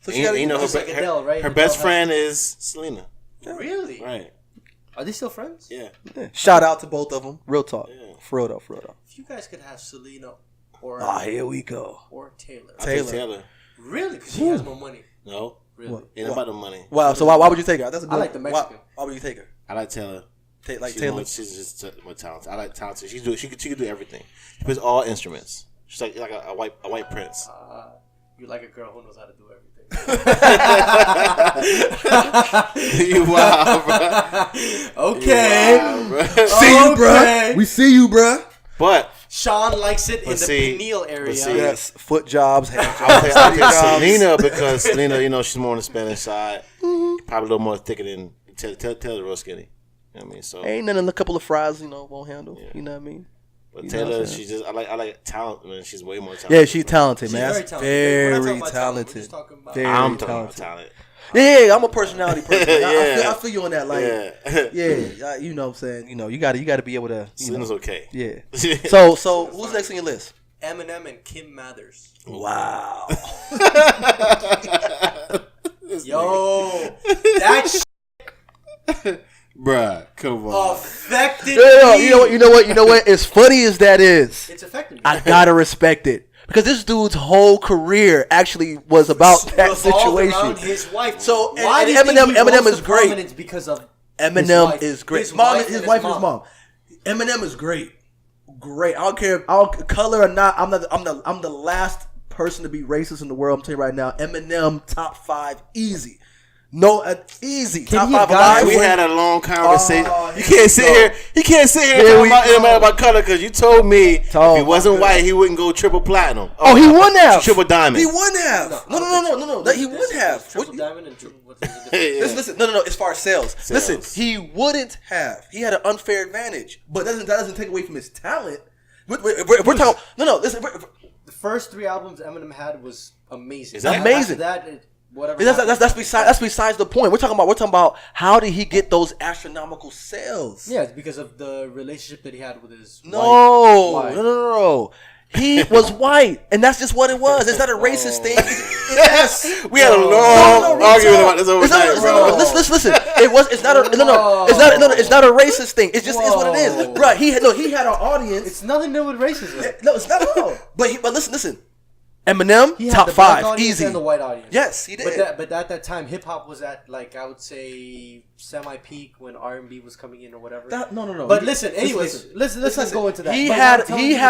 So she got to. Her best friend is Selena. Really? Right. Are they still friends? Yeah. Shout out to both of them. Real talk. Yeah. For real though. If you guys could have Selena or here we go. Or Taylor. Taylor. Really? Because she has more money. No. Really? What? Ain't about the money. Wow. So why would you take her? That's a good. I like the Mexican. Why would you take her? I like Taylor. Taylor. She's just more talented. I like talented. She could do everything. She plays all instruments. She's like a white prince. You like a girl who knows how to do everything. You wow, bro. Okay. Wow, bro. See you, bro. We see you, bro. But Sean likes it in the pineal area. Yes, foot jobs, hand jobs. I'll take Selena because Selena, she's more on the Spanish side. Mm-hmm. Probably a little more thicker than Taylor real skinny. You know what I mean? So ain't nothing a couple of fries, won't handle. Yeah. You know what I mean? But Taylor, she just I like talent, man. She's way more talented. Yeah, she's talented, man. She's very talented. I'm talking about talent. Yeah, I'm a personality person. Yeah. I feel you on that. Like, yeah, you know what I'm saying. You got to be able to. Selena's okay. Yeah. So who's next on your list? Eminem and Kim Mathers. Wow. Yo, that Bruh, come on. Affected You know what? As funny as that is, it's affected me. I gotta respect it. Because this dude's whole career actually was about that situation. Around his wife. So why and do you think he Eminem rose is to great. prominence? Because of Eminem is great. His wife and his mom. Eminem is great. Great. I don't care. Color or not. I'm the last person to be racist in the world. I'm telling you right now. Eminem top 5 easy. No, easy. Top 5 alive. We had a long conversation. He can't sit here. He can't sit here and talk about color because you told me if he wasn't white, he wouldn't go triple platinum. He wouldn't have. Triple diamond. He wouldn't have. No. He wouldn't have. Triple diamond and triple. What's the difference? Listen. No. As far as sales. Listen, he wouldn't have. He had an unfair advantage, but that doesn't take away from his talent. We're talking. No. Listen. The first 3 albums Eminem had was amazing. Amazing. After that, whatever. That's besides the point. We're talking about how did he get those astronomical sales? Yeah, it's because of the relationship that he had with his wife. No. He was white, and that's just what it was. It's not a racist thing. Yes, we had a long argument about this overnight, bro. Listen. It's not a racist thing. It just is what it is, bro. He had an audience. It's nothing to do with racism. No, it's not at all. But listen. Eminem, he top had the 5, black easy. And the white audience. Yes, he did. But at that time, hip hop was at I would say semi-peak when R&B was coming in or whatever. No. But listen, anyways, let's not go into that. He had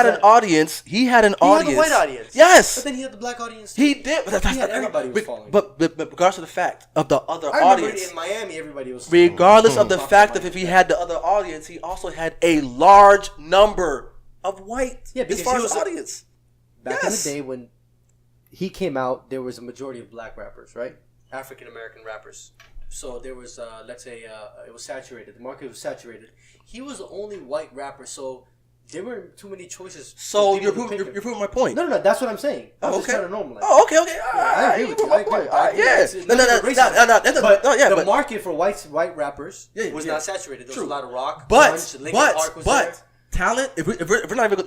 an audience. He had an audience. He had the white audience. Yes. But then he had the black audience too. He did. But he had everybody was following. But regardless of the fact of the other I audience. in Miami, everybody was Regardless of the fact of if he had the other audience, he also had a large number of white. Yeah, because as far he as was audience. Back in the day when he came out, there was a majority of black rappers, right? African American rappers. So there was, let's say, it was saturated. The market was saturated. He was the only white rapper, so there weren't too many choices. So you're proving my point. No, that's what I'm saying. I'm just okay. trying to normalize. Oh, okay. I agree with you. The market for white rappers was not saturated. There was a lot of rock. But talent. If we're not even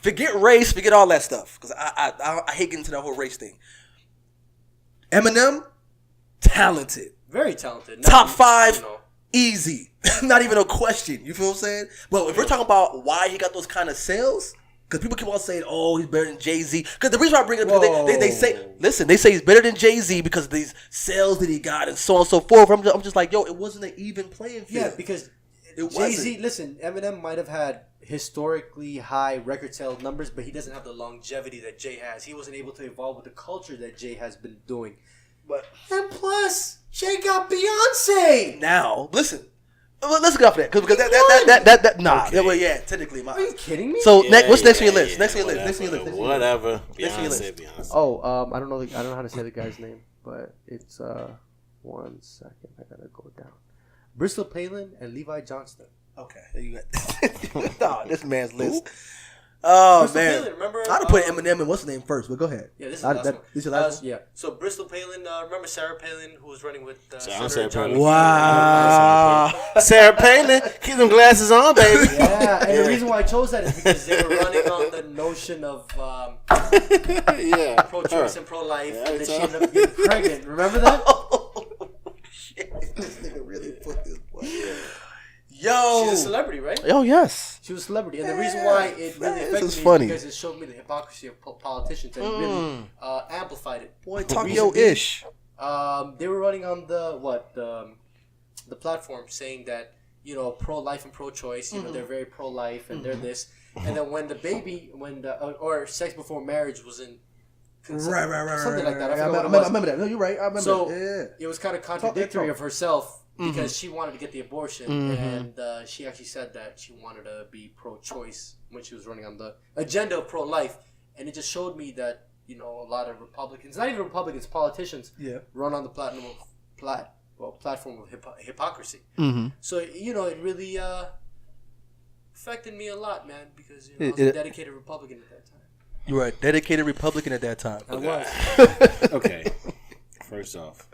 forget race, forget all that stuff because I hate getting into that whole race thing. Eminem, talented, very talented. Top 5, easy, not even a question. You feel what I'm saying? But if we're talking about why he got those kind of sales, because people keep on saying, "Oh, he's better than Jay-Z." Because the reason why I bring it up, they say he's better than Jay-Z because of these sales that he got and so on and so forth. I'm just like, yo, it wasn't an even playing field. Yeah, because Jay-Z, listen, Eminem might have had historically high record sales numbers, but he doesn't have the longevity that Jay has. He wasn't able to evolve with the culture that Jay has been doing. And plus, Jay got Beyonce. Now, listen. Let's get off that because that nah. Okay. Well, yeah, technically. Are you kidding me? So what's next on your list? Next on your list. Whatever. Beyonce. Oh, I don't know how to say the guy's name, but it's 1 second. I gotta go down. Bristol Palin and Levi Johnston. Okay, there you go. This man's list. Oh, Bristol man. Palin, remember? I'd have put Eminem and what's the name first, but go ahead. Yeah, this is the last one. This is the last one? Yeah. So Bristol Palin, remember Sarah Palin, who was running with Sarah Palin. Wow. Sarah Palin, keep them glasses on, baby. Yeah, and the reason why I chose that is because they were running on the notion of pro-choice and pro-life, and then she ended up getting pregnant. Remember that? Shit. This nigga really put this boy. Yo, she's a celebrity, right? Oh yes, she was a celebrity, and the reason why it really affected me is because it showed me the hypocrisy of politicians and it really amplified it. Boy, talk yo-ish. They were running on the platform saying that pro-life and pro-choice, they're very pro-life and they're this, and then when the baby, or sex before marriage was in. Right. Something like that. I remember that. No, you're right. I remember. So that. it was kind of contradictory of herself. Because she wanted to get the abortion, and she actually said that she wanted to be pro-choice when she was running on the agenda of pro-life, and it just showed me that a lot of Republicans, not even Republicans, politicians, run on the platform of hypocrisy. So it really affected me a lot, man, because I was a dedicated Republican at that time. You were a dedicated Republican at that time. I was. Okay. First off,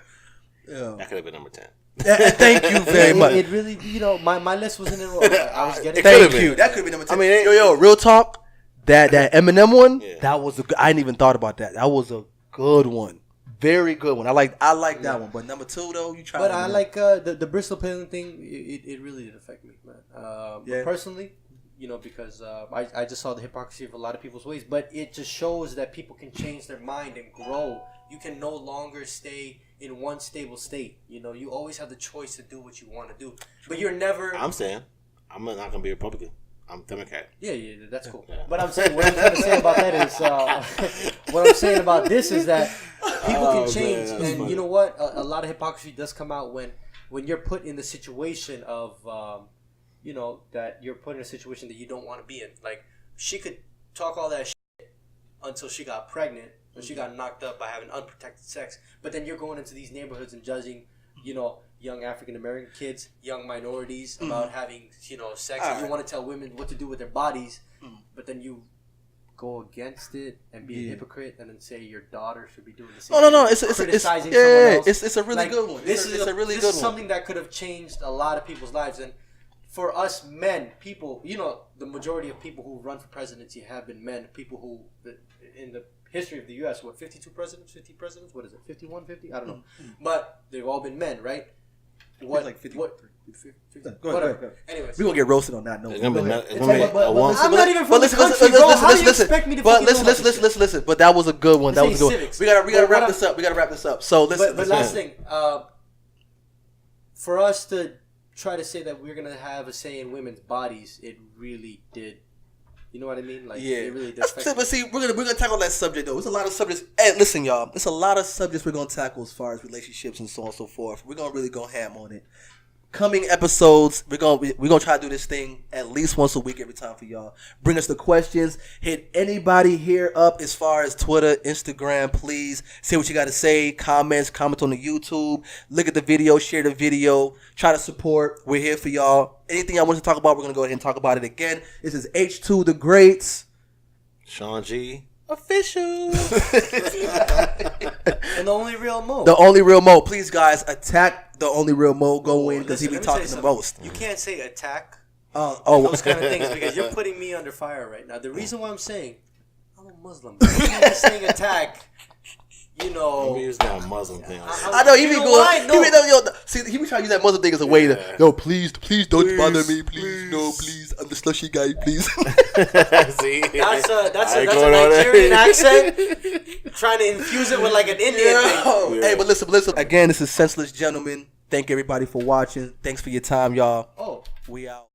that could have been number 10. Thank you very much. It really, my list wasn't in order. I was getting. Thank you. That could be number 10. I mean, yo, real talk. That Eminem one, that was I didn't even thought about that. That was a good one. Very good one. I like that one. But number 2 though, you try. But I like the Bristol peeling thing. It really did affect me, man. But personally, because I just saw the hypocrisy of a lot of people's ways. But it just shows that people can change their mind and grow. You can no longer stay in one stable state. You always have the choice to do what you want to do. But you're never. I'm saying, I'm not gonna be a Republican. I'm Democrat. Yeah, that's cool. Yeah. But I'm saying, what I'm trying to say about that is, what I'm saying about this is that people can change, man, and funny. You know what? A lot of hypocrisy does come out when you're put in the situation of, that you're put in a situation that you don't want to be in. Like, she could talk all that shit until she got pregnant, or she got knocked up by having unprotected sex. But then you're going into these neighborhoods and judging, young African American kids, young minorities about having, sex. And you want to tell women what to do with their bodies, but then you go against it and be a hypocrite and then say your daughter should be doing the same. No. It's criticizing someone else. It's a really good one. This is something that could have changed a lot of people's lives. And for us men, people, the majority of people who run for presidency have been men. People who, in the history of the U.S., 50 presidents? What is it? 51, 50? I don't know. But they've all been men, right? What? Like 50. What? 50. Go ahead. Anyways, we're gonna get roasted on that note. I'm not even from the country, bro. How do you expect me to? But listen. But that was a good one. That was a good one. We gotta wrap this up. So listen. But last thing, for us to try to say that we're gonna have a say in women's bodies, it really did. You know what I mean? Like, it really does. But see, we're gonna tackle that subject though. It's a lot of subjects. Hey, listen, y'all. It's a lot of subjects we're gonna tackle as far as relationships and so on and so forth. We're gonna really go ham on it. Coming episodes, we're gonna try to do this thing at least once a week every time for y'all. Bring us the questions. Hit anybody here up as far as Twitter, Instagram. Please say what you got to say. Comment on the YouTube. Look at the video. Share the video. Try to support. We're here for y'all. Anything I want to talk about, we're gonna go ahead and talk about it again. This is H2 the Greats. Shaun G. Official. And the only real Mo. The only real Mo. Please, guys, attack the only real Mo. Go in because he be talking the most. You can't say attack. Those kind of things because you're putting me under fire right now. The reason why I'm saying I'm a Muslim. You can't be saying attack. Maybe it's not a Muslim thing. I know he be going. See, he be trying to use that Muslim thing as a way to. Please don't bother me. Please. I'm the slushy guy. Please. See, that's a Nigerian accent. Trying to infuse it with like an Indian thing. Hey, but listen. Again, this is Senseless Gentlemen. Thank everybody for watching. Thanks for your time, y'all. Oh, we out.